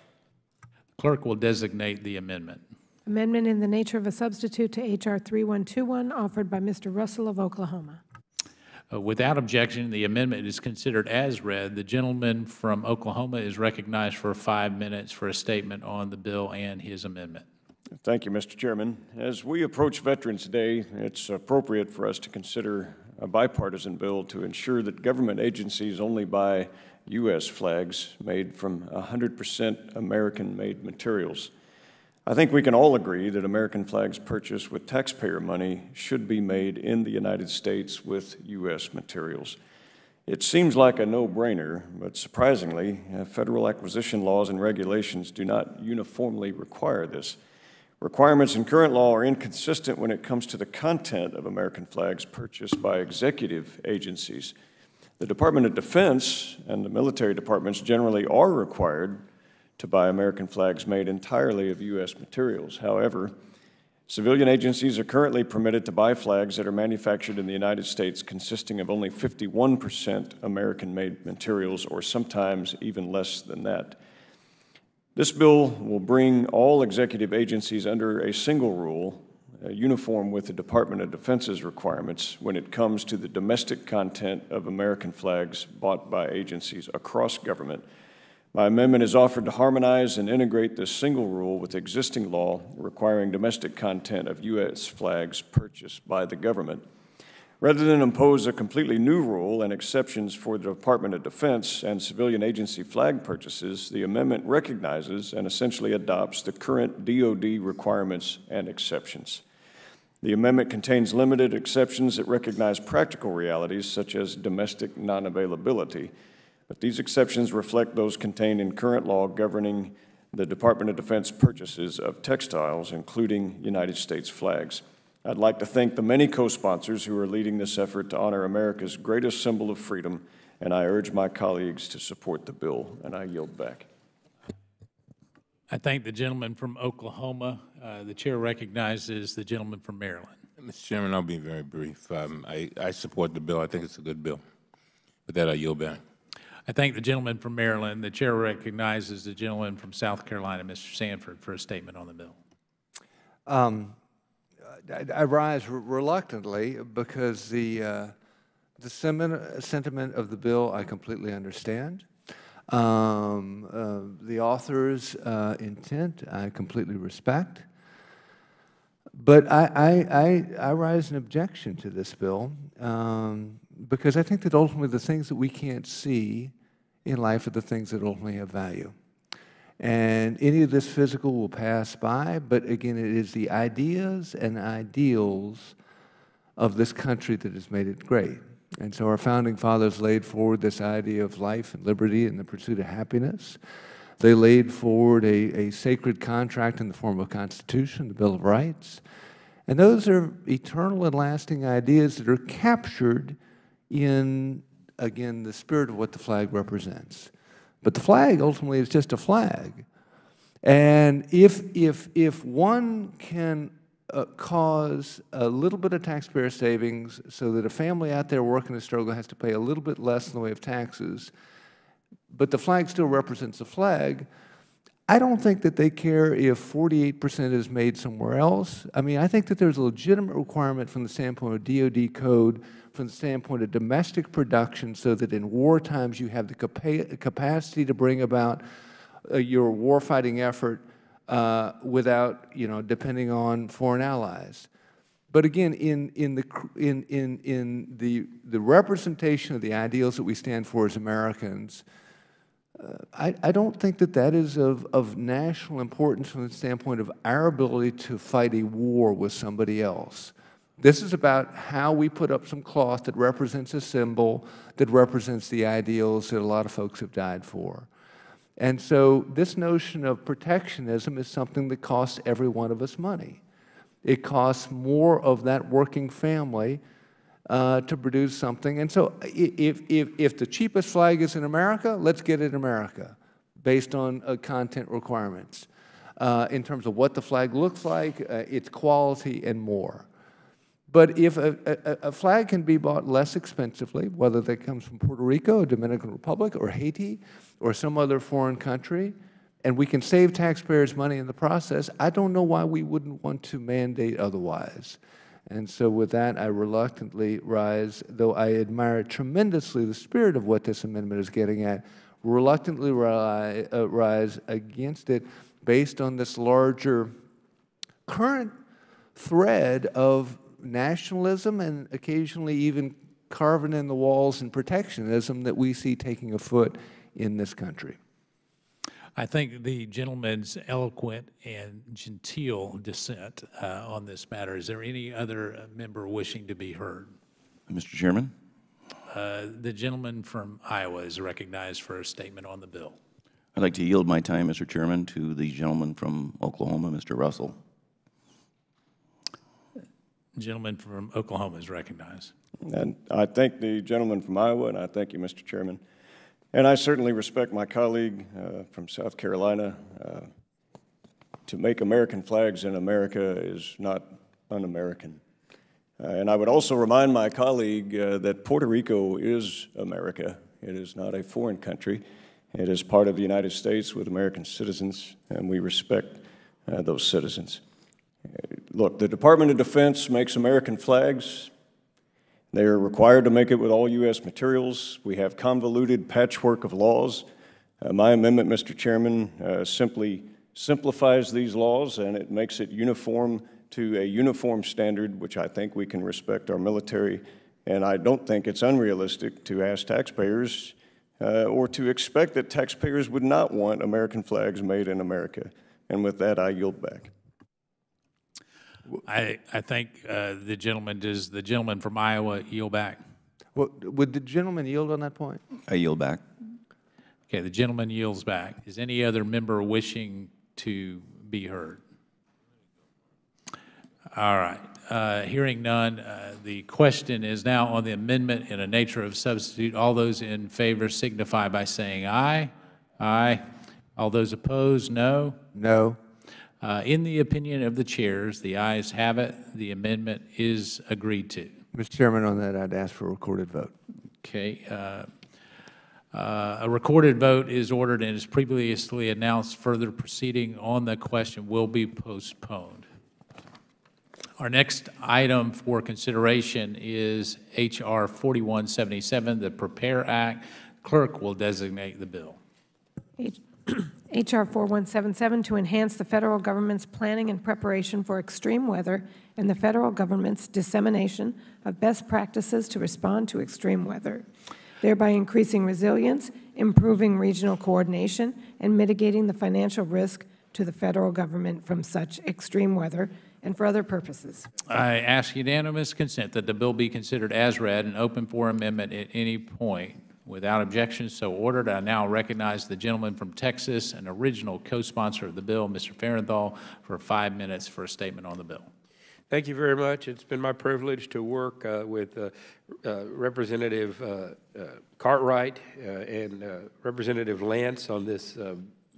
Clerk will designate the amendment. Amendment in the nature of a substitute to H.R. 3121, offered by Mr. Russell of Oklahoma. Without objection, the amendment is considered as read. The gentleman from Oklahoma is recognized for 5 minutes for a statement on the bill and his amendment. Thank you, Mr. Chairman. As we approach Veterans Day, it's appropriate for us to consider a bipartisan bill to ensure that government agencies only buy U.S. flags made from 100% American-made materials. I think we can all agree that American flags purchased with taxpayer money should be made in the United States with U.S. materials. It seems like a no-brainer, but surprisingly, federal acquisition laws and regulations do not uniformly require this. Requirements in current law are inconsistent when it comes to the content of American flags purchased by executive agencies. The Department of Defense and the military departments generally are required to buy American flags made entirely of U.S. materials. However, civilian agencies are currently permitted to buy flags that are manufactured in the United States consisting of only 51% American-made materials, or sometimes even less than that. This bill will bring all executive agencies under a single rule, uniform with the Department of Defense's requirements when it comes to the domestic content of American flags bought by agencies across government. My amendment is offered to harmonize and integrate this single rule with existing law requiring domestic content of U.S. flags purchased by the government. Rather than impose a completely new rule and exceptions for the Department of Defense and civilian agency flag purchases, the amendment recognizes and essentially adopts the current DoD requirements and exceptions. The amendment contains limited exceptions that recognize practical realities such as domestic non-availability, but these exceptions reflect those contained in current law governing the Department of Defense purchases of textiles, including United States flags. I'd like to thank the many co-sponsors who are leading this effort to honor America's greatest symbol of freedom, and I urge my colleagues to support the bill, and I yield back. I thank the gentleman from Oklahoma. The chair recognizes the gentleman from Maryland. Mr. Chairman, I'll be very brief. I support the bill. I think it's a good bill. With that, I yield back. I thank the gentleman from Maryland. The chair recognizes the gentleman from South Carolina, Mr. Sanford, for a statement on the bill. I rise reluctantly because the sentiment of the bill I completely understand. The author's intent I completely respect. But I rise in objection to this bill because I think that ultimately the things that we can't see in life are the things that ultimately have value. And any of this physical will pass by, but again, it is the ideas and ideals of this country that has made it great. And so our founding fathers laid forward this idea of life and liberty and the pursuit of happiness. They laid forward a sacred contract in the form of a Constitution, the Bill of Rights. And those are eternal and lasting ideas that are captured in, again, the spirit of what the flag represents. But the flag ultimately is just a flag. And if one can cause a little bit of taxpayer savings so that a family out there working the struggle has to pay a little bit less in the way of taxes, but the flag still represents the flag, I don't think that they care if 48% is made somewhere else. I mean, I think that there's a legitimate requirement from the standpoint of DoD code, from the standpoint of domestic production, so that in war times you have the capacity to bring about your warfighting effort without, depending on foreign allies. But again, in the representation of the ideals that we stand for as Americans, I don't think that that is of national importance from the standpoint of our ability to fight a war with somebody else. This is about how we put up some cloth that represents a symbol, that represents the ideals that a lot of folks have died for. And so this notion of protectionism is something that costs every one of us money. It costs more of that working family to produce something. And so if the cheapest flag is in America, let's get it in America based on content requirements in terms of what the flag looks like, its quality, and more. But if a flag can be bought less expensively, whether that comes from Puerto Rico, Dominican Republic, or Haiti, or some other foreign country, and we can save taxpayers money in the process, I don't know why we wouldn't want to mandate otherwise. And so with that, I reluctantly rise, though I admire tremendously the spirit of what this amendment is getting at, reluctantly rise against it based on this larger current thread of nationalism and occasionally even carving in the walls and protectionism that we see taking afoot in this country. I think the gentleman's eloquent and genteel dissent on this matter. Is there any other member wishing to be heard? Mr. Chairman? The gentleman from Iowa is recognized for a statement on the bill. I'd like to yield my time, Mr. Chairman, to the gentleman from Oklahoma, Mr. Russell. The gentleman from Oklahoma is recognized. And I thank the gentleman from Iowa, and I thank you, Mr. Chairman. And I certainly respect my colleague from South Carolina. To make American flags in America is not un-American. And I would also remind my colleague that Puerto Rico is America. It is not a foreign country. It is part of the United States with American citizens, and we respect those citizens. Look, the Department of Defense makes American flags. They are required to make it with all U.S. materials. We have convoluted patchwork of laws. My amendment, Mr. Chairman, simply simplifies these laws, and it makes it uniform to a uniform standard, which I think we can respect our military. And I don't think it's unrealistic to ask taxpayers or to expect that taxpayers would not want American flags made in America. And with that, I yield back. I think the gentleman from Iowa yield back? Well, would the gentleman yield on that point? I yield back. Okay, the gentleman yields back. Is any other member wishing to be heard? All right. Hearing none, the question is now on the amendment in a nature of substitute. All those in favor signify by saying aye. Aye. All those opposed, no. No. In the opinion of the chairs, the ayes have it. The amendment is agreed to. Mr. Chairman, on that, I'd ask for a recorded vote. Okay. A recorded vote is ordered and as previously announced, further proceeding on the question will be postponed. Our next item for consideration is H.R. 4177, the Prepare Act. Clerk will designate the bill. H.R. 4177, to enhance the federal government's planning and preparation for extreme weather and the federal government's dissemination of best practices to respond to extreme weather, thereby increasing resilience, improving regional coordination, and mitigating the financial risk to the federal government from such extreme weather and for other purposes. I ask unanimous consent that the bill be considered as read and open for amendment at any point. Without objection, so ordered. I now recognize the gentleman from Texas, an original co-sponsor of the bill, Mr. Farenthold, for 5 minutes for a statement on the bill. Thank you very much. It's been my privilege to work with Representative Cartwright and Representative Lance on this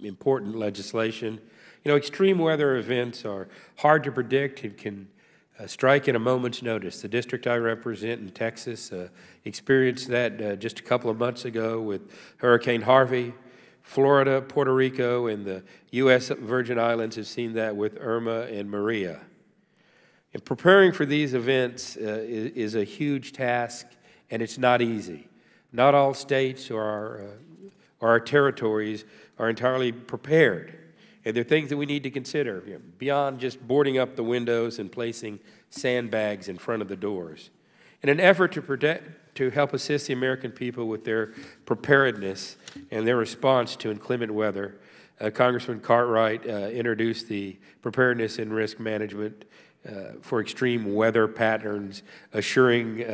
important legislation. You know, extreme weather events are hard to predict and can strike at a moment's notice. The district I represent in Texas experienced that just a couple of months ago with Hurricane Harvey. Florida, Puerto Rico, and the U.S. Virgin Islands have seen that with Irma and Maria. And preparing for these events is a huge task, and it's not easy. Not all states or our territories are entirely prepared. And there are things that we need to consider, beyond just boarding up the windows and placing sandbags in front of the doors. In an effort to help assist the American people with their preparedness and their response to inclement weather, Congressman Cartwright introduced the Preparedness and Risk Management for Extreme Weather Patterns, Assuring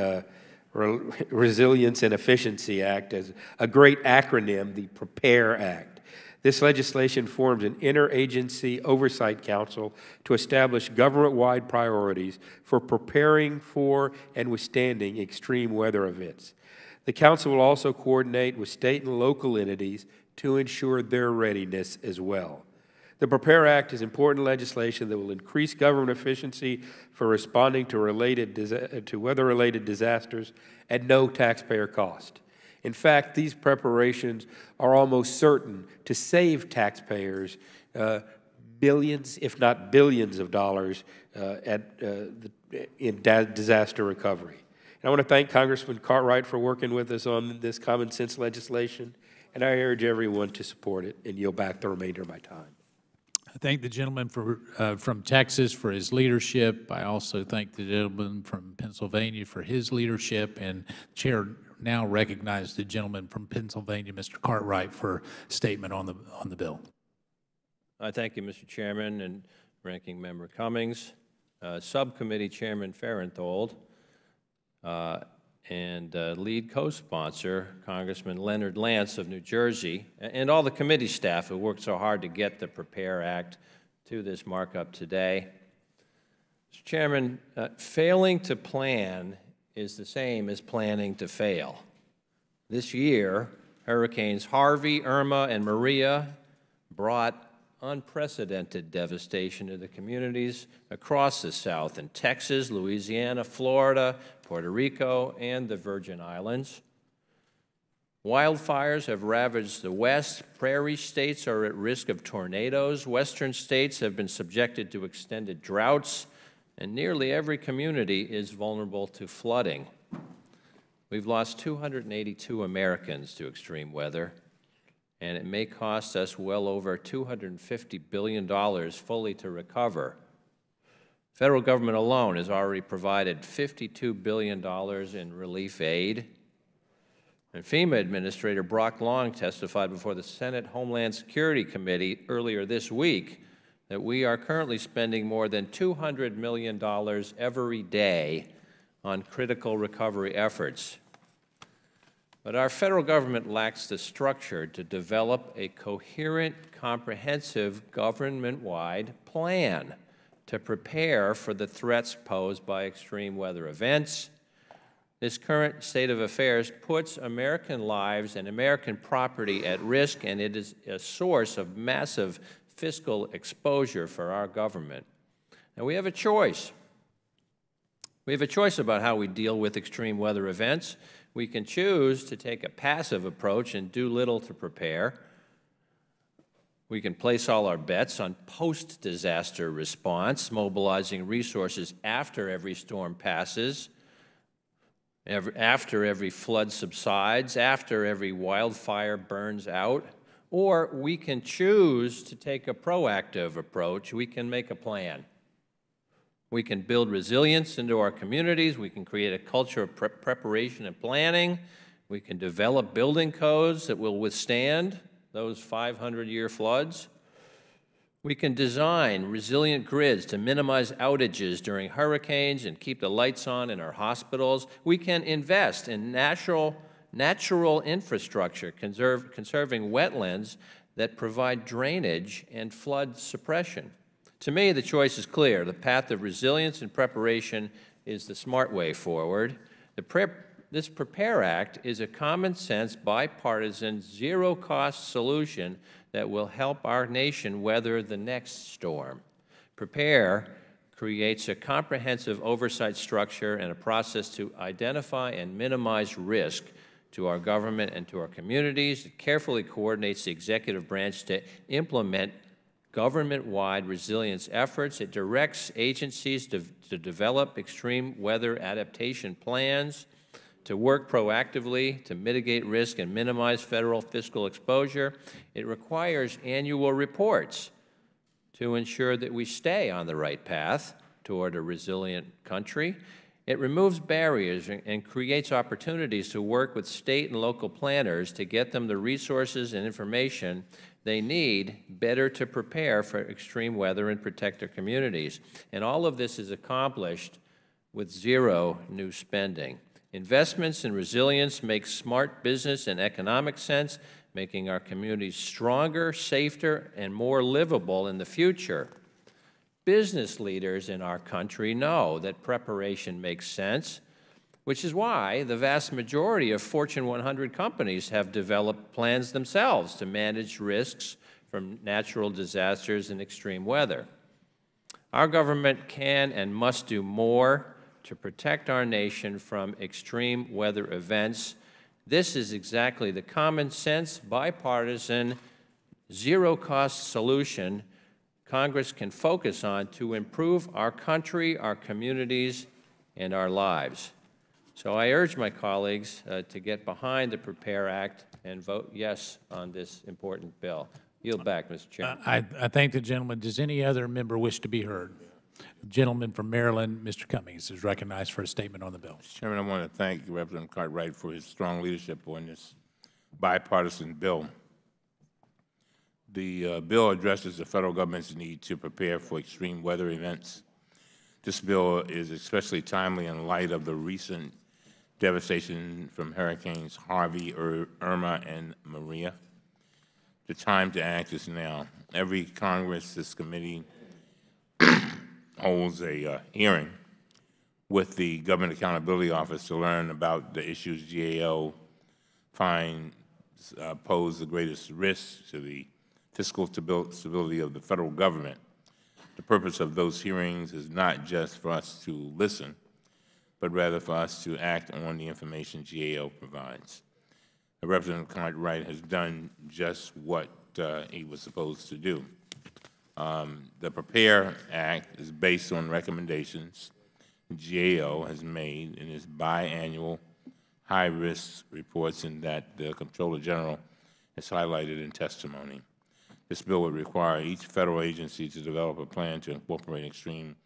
Resilience and Efficiency Act, as a great acronym, the PREPARE Act. This legislation forms an interagency oversight council to establish government-wide priorities for preparing for and withstanding extreme weather events. The council will also coordinate with state and local entities to ensure their readiness as well. The PREPARE Act is important legislation that will increase government efficiency for responding to weather-related disasters at no taxpayer cost. In fact, these preparations are almost certain to save taxpayers millions, if not billions of dollars in disaster recovery. And I want to thank Congressman Cartwright for working with us on this common sense legislation, and I urge everyone to support it and yield back the remainder of my time. I thank the gentleman from Texas for his leadership. I also thank the gentleman from Pennsylvania for his leadership, and Chair now recognizes the gentleman from Pennsylvania, Mr. Cartwright, for a statement on the bill. I thank you, Mr. Chairman and Ranking Member Cummings, Subcommittee Chairman Farenthold, and lead co-sponsor, Congressman Leonard Lance of New Jersey, and all the committee staff who worked so hard to get the PREPARE Act to this markup today. Mr. Chairman, failing to plan is the same as planning to fail. This year, Hurricanes Harvey, Irma, and Maria brought unprecedented devastation to the communities across the South in Texas, Louisiana, Florida, Puerto Rico, and the Virgin Islands. Wildfires have ravaged the West. Prairie states are at risk of tornadoes. Western states have been subjected to extended droughts, and nearly every community is vulnerable to flooding. We've lost 282 Americans to extreme weather, and it may cost us well over $250 billion fully to recover. The federal government alone has already provided $52 billion in relief aid. And FEMA Administrator Brock Long testified before the Senate Homeland Security Committee earlier this week that we are currently spending more than $200 million every day on critical recovery efforts. But our federal government lacks the structure to develop a coherent, comprehensive, government-wide plan to prepare for the threats posed by extreme weather events. This current state of affairs puts American lives and American property at risk, and it is a source of massive fiscal exposure for our government. Now, we have a choice. We have a choice about how we deal with extreme weather events. We can choose to take a passive approach and do little to prepare. We can place all our bets on post-disaster response, mobilizing resources after every storm passes, after every flood subsides, after every wildfire burns out. Or we can choose to take a proactive approach. We can make a plan. We can build resilience into our communities. We can create a culture of preparation and planning. We can develop building codes that will withstand those 500-year floods. We can design resilient grids to minimize outages during hurricanes and keep the lights on in our hospitals. We can invest in natural infrastructure, conserving wetlands that provide drainage and flood suppression. To me, the choice is clear. The path of resilience and preparation is the smart way forward. This PREPARE Act is a common-sense, bipartisan, zero-cost solution that will help our nation weather the next storm. PREPARE creates a comprehensive oversight structure and a process to identify and minimize risk to our government and to our communities. It carefully coordinates the executive branch to implement government-wide resilience efforts. It directs agencies to develop extreme weather adaptation plans, to work proactively to mitigate risk and minimize federal fiscal exposure. It requires annual reports to ensure that we stay on the right path toward a resilient country. It removes barriers and creates opportunities to work with state and local planners to get them the resources and information they need better to prepare for extreme weather and protect their communities. And all of this is accomplished with zero new spending. Investments in resilience make smart business and economic sense, making our communities stronger, safer, and more livable in the future. Business leaders in our country know that preparation makes sense, which is why the vast majority of Fortune 100 companies have developed plans themselves to manage risks from natural disasters and extreme weather. Our government can and must do more to protect our nation from extreme weather events. This is exactly the common sense, bipartisan, zero-cost solution Congress can focus on to improve our country, our communities, and our lives. So I urge my colleagues to get behind the PREPARE Act and vote yes on this important bill. Yield back, Mr. Chairman. I thank the gentleman. Does any other member wish to be heard? The gentleman from Maryland, Mr. Cummings, is recognized for a statement on the bill. Mr. Chairman, I want to thank Representative Cartwright for his strong leadership on this bipartisan bill. The bill addresses the federal government's need to prepare for extreme weather events. This bill is especially timely in light of the recent devastation from Hurricanes Harvey, Irma, and Maria. The time to act is now. Every Congress, this committee holds a hearing with the Government Accountability Office to learn about the issues GAO finds pose the greatest risk to the fiscal stability of the federal government. The purpose of those hearings is not just for us to listen, but rather for us to act on the information GAO provides. Representative Cartwright has done just what he was supposed to do. The PREPARE Act is based on recommendations GAO has made in its biannual high-risk reports and that the Comptroller General has highlighted in testimony. This bill would require each federal agency to develop a plan to incorporate extreme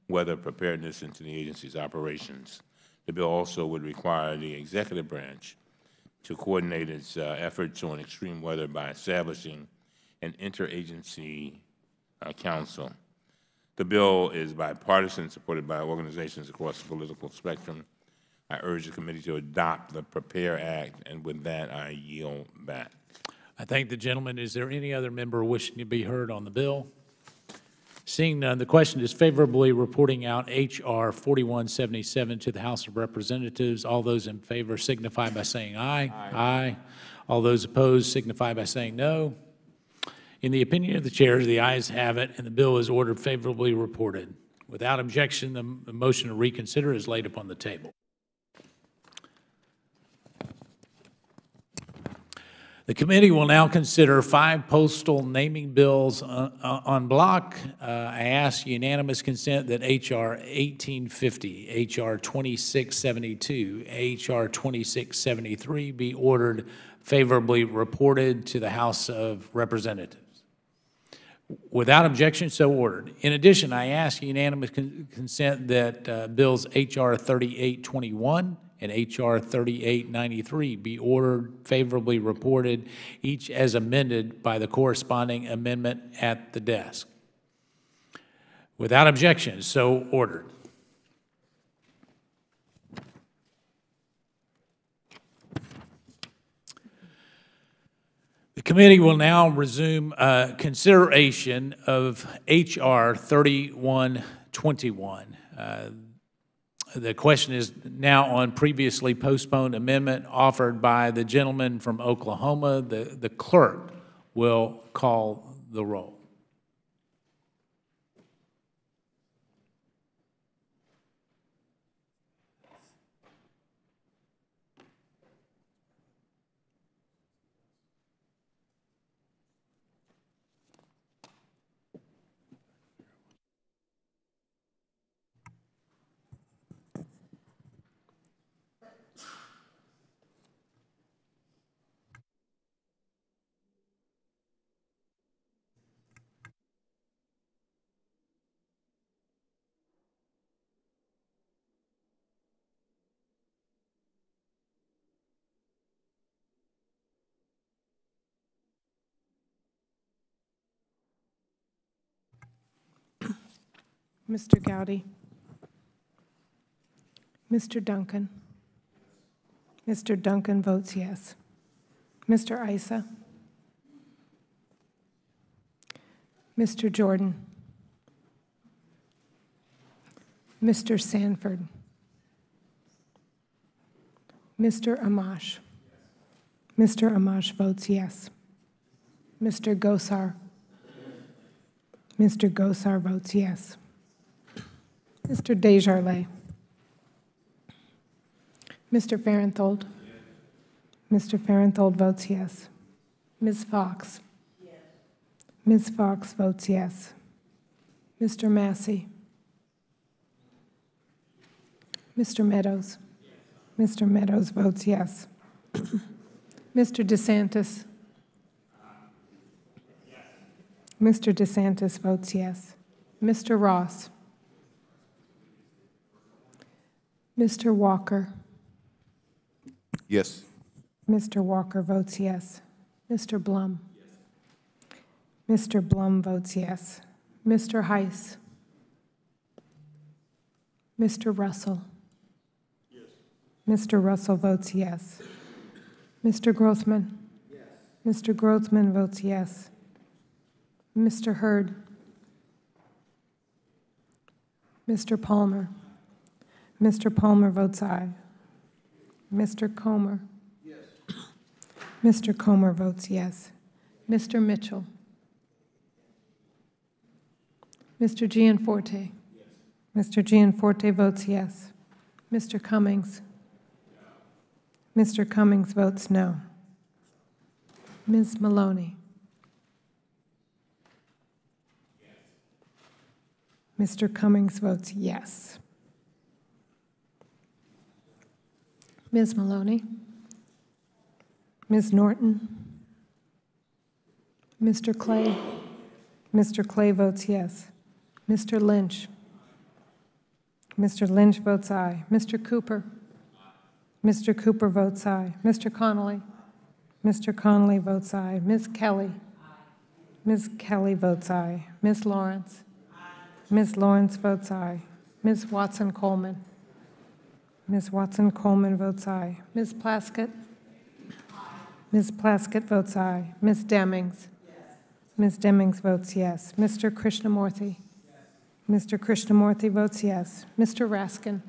weather preparedness into the agency's operations. The bill also would require the executive branch to coordinate its efforts on extreme weather by establishing an interagency council. The bill is bipartisan, supported by organizations across the political spectrum. I urge the committee to adopt the PREPARE Act, and with that, I yield back. I thank the gentleman. Is there any other member wishing to be heard on the bill? Seeing none, the question is favorably reporting out H.R. 4177 to the House of Representatives. All those in favor signify by saying aye. Aye. All those opposed signify by saying no. In the opinion of the chair, the ayes have it, and the bill is ordered favorably reported. Without objection, the motion to reconsider is laid upon the table. The committee will now consider 5 postal naming bills en bloc. I ask unanimous consent that H.R. 1850, H.R. 2672, H.R. 2673 be ordered favorably reported to the House of Representatives. Without objection, so ordered. In addition, I ask unanimous consent that bills H.R. 3821 and H.R. 3893 be ordered favorably reported, each as amended by the corresponding amendment at the desk. Without objection, so ordered. The committee will now resume consideration of H.R. 3121. The question is now on previously postponed amendment offered by the gentleman from Oklahoma. The clerk will call the roll. Mr. Gowdy, Mr. Duncan. Mr. Duncan votes yes. Mr. Issa, Mr. Jordan, Mr. Sanford, Mr. Amash. Mr. Amash votes yes. Mr. Gosar. Mr. Gosar votes yes. Mr. Desjardins. Mr. Farenthold. Mr. Farenthold votes yes. Ms. Fox. Ms. Fox votes yes. Mr. Massey. Mr. Meadows. Mr. Meadows votes yes. Mr. DeSantis. Mr. DeSantis votes yes. Mr. Ross. Mr. Walker. Yes. Mr. Walker votes yes. Mr. Blum. Mr. Blum votes yes. Mr. Heiss. Mr. Russell. Mr. Russell votes yes. Mr. Grothman. Mr. Grothman votes yes. Mr. Hurd. Mr. Palmer. Mr. Palmer votes aye. Mr. Comer. Mr. Comer votes yes. Mr. Mitchell. Mr. Gianforte. Mr. Gianforte votes yes. Mr. Cummings. Mr. Cummings votes no. Ms. Maloney. Mr. Cummings votes yes. Ms. Maloney. Ms. Norton. Mr. Clay. Mr. Clay votes yes. Mr. Lynch. Mr. Lynch votes aye. Mr. Cooper. Mr. Cooper votes aye. Mr. Connolly. Mr. Connolly votes aye. Ms. Kelly. Ms. Kelly votes aye. Ms. Lawrence. Ms. Lawrence votes aye. Ms. Watson Coleman. Ms. Watson Coleman votes aye. Ms. Plaskett. Ms. Plaskett votes aye. Ms. Demings. Ms. Demings votes yes. Mr. Krishnamurthy. Mr. Krishnamurthy votes yes. Mr. Raskin.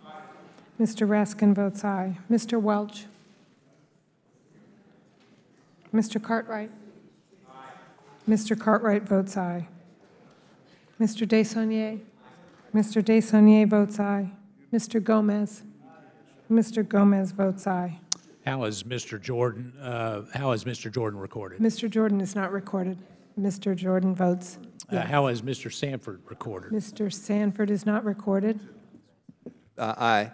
Mr. Raskin votes aye. Mr. Welch. Mr. Cartwright. Mr. Cartwright votes aye. Mr. Desaulniers. Mr. Desaulniers votes aye. Mr. Gomez. Mr. Gomez votes aye. How is Mr. Jordan, recorded? Mr. Jordan is not recorded. Mr. Jordan votes yes. How is Mr. Sanford recorded? Mr. Sanford is not recorded. Aye.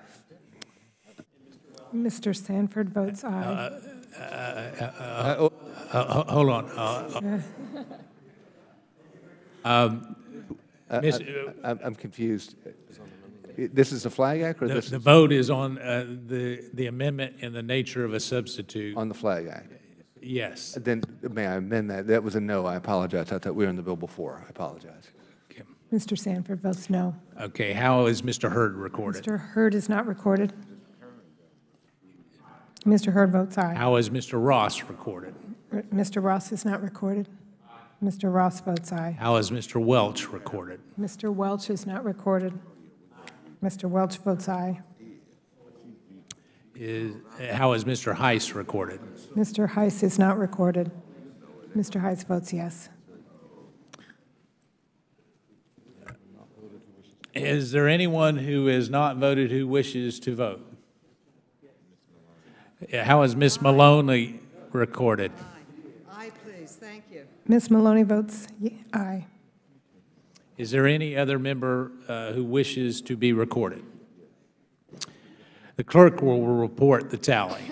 Mr. Sanford votes aye. Hold on. I'm confused. This is the Flag Act, or this? The vote is on the amendment in the nature of a substitute. On the Flag Act? Yes. Then, may I amend that? That was a no. I apologize. I thought we were in the bill before. I apologize. Okay. Mr. Sanford votes no. Okay. How is Mr. Hurd recorded? Mr. Hurd is not recorded. Mr. Hurd votes aye. How is Mr. Ross recorded? Mr. Ross is not recorded. Mr. Ross votes aye. How is Mr. Welch recorded? Mr. Welch is not recorded. Mr. Welch votes aye. How is Mr. Heiss recorded? Mr. Heiss is not recorded. Mr. Heiss votes yes. Is there anyone who has not voted who wishes to vote? How is Ms. Maloney recorded? Aye, please. Thank you. Ms. Maloney votes aye. Is there any other member who wishes to be recorded? The clerk will report the tally.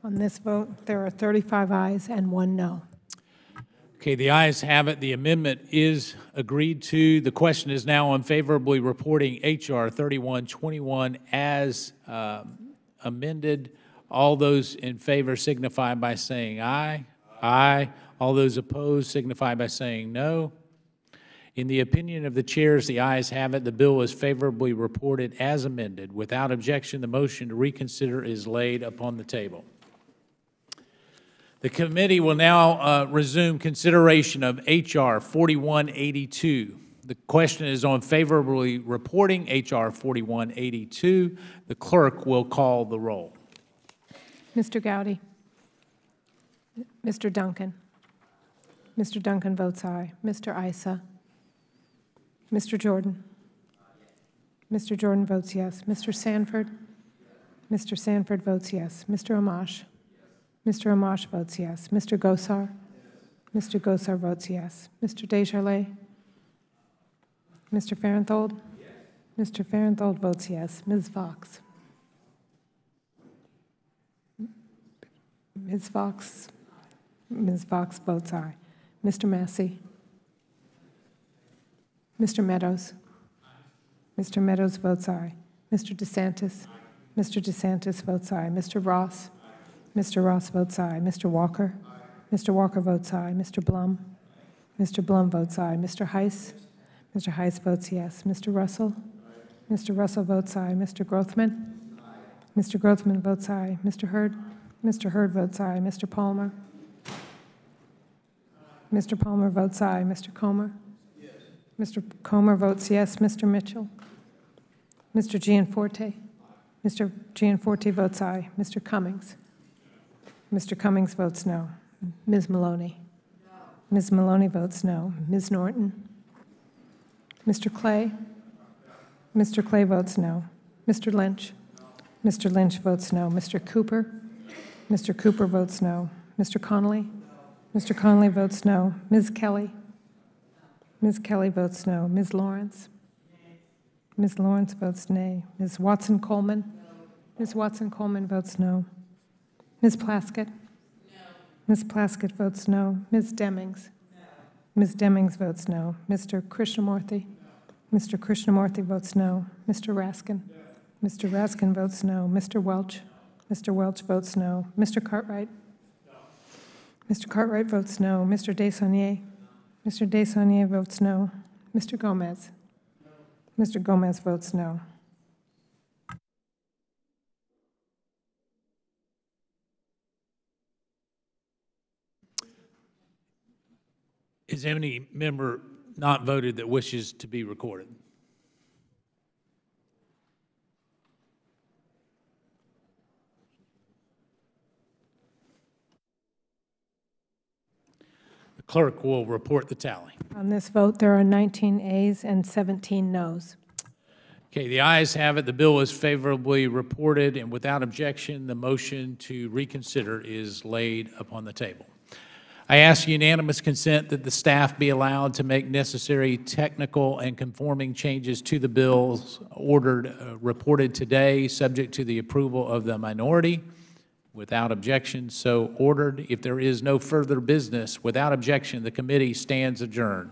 On this vote, there are 35 ayes and 1 no. Okay, the ayes have it. The amendment is agreed to. The question is now on favorably reporting H.R. 3121 as amended. All those in favor signify by saying aye. Aye. All those opposed signify by saying no. In the opinion of the chairs, the ayes have it. The bill is favorably reported as amended. Without objection, the motion to reconsider is laid upon the table. The committee will now resume consideration of H.R. 4182. The question is on favorably reporting H.R. 4182. The clerk will call the roll. Mr. Gowdy. Mr. Duncan. Mr. Duncan votes aye. Mr. Issa. Mr. Jordan. Mr. Jordan votes yes. Mr. Sanford. Mr. Sanford votes yes. Mr. Amash. Mr. Amash votes yes. Mr. Gosar? Mr. Gosar votes yes. Mr. Desjardins? Mr. Farenthold? Mr. Farenthold votes yes. Ms. Fox? Ms. Fox? Ms. Fox votes aye. Mr. Massey? Mr. Meadows? Mr. Meadows votes aye. Mr. DeSantis? Mr. DeSantis votes aye. Mr. Ross? Mr. Ross votes aye. Mr. Walker? Mr. Walker votes aye. Mr. Blum? Mr. Blum votes aye. Mr. Heiss? Mr. Heiss votes yes. Mr. Russell? Mr. Russell votes aye. Mr. Grothman? Mr. Grothman votes aye. Mr. Hurd? Mr. Hurd votes aye. Mr. Palmer? Mr. Palmer votes aye. Mr. Comer? Mr. Comer votes yes. Mr. Mitchell? Mr. Gianforte? Mr. Gianforte votes aye. Mr. Cummings? Mr. Cummings votes no. Ms. Maloney? Ms. Maloney votes no. Ms. Norton? Mr. Clay? Mr. Clay votes no. Mr. Lynch? Mr. Lynch votes no. Mr. Cooper? Mr. Cooper votes no. Mr. Connolly? Mr. Connolly votes no. Ms. Kelly? Ms. Kelly votes no. Ms. Lawrence? Ms. Lawrence votes nay. Ms. Watson-Coleman? Ms. Watson-Coleman votes no. Ms. Plaskett? No. Ms. Plaskett votes no. Ms. Demings? No. Ms. Demings votes no. Mr. Krishnamurthy? No. Mr. Krishnamurthy votes no. Mr. Raskin? No. Mr. Raskin votes no. Mr. Welch? Mr. Welch votes no. Mr. Cartwright? No. Mr. Cartwright votes no. Mr. Desaulniers? No. Mr. Desaulniers votes no. Mr. Gomez? No. Mr. Gomez votes no. Is there any member not voted that wishes to be recorded? The clerk will report the tally. On this vote, there are 19 ayes and 17 noes. Okay, the ayes have it. The bill is favorably reported, and without objection, the motion to reconsider is laid upon the table. I ask unanimous consent that the staff be allowed to make necessary technical and conforming changes to the bills reported today, subject to the approval of the minority. Without objection, so ordered. If there is no further business, without objection, the committee stands adjourned.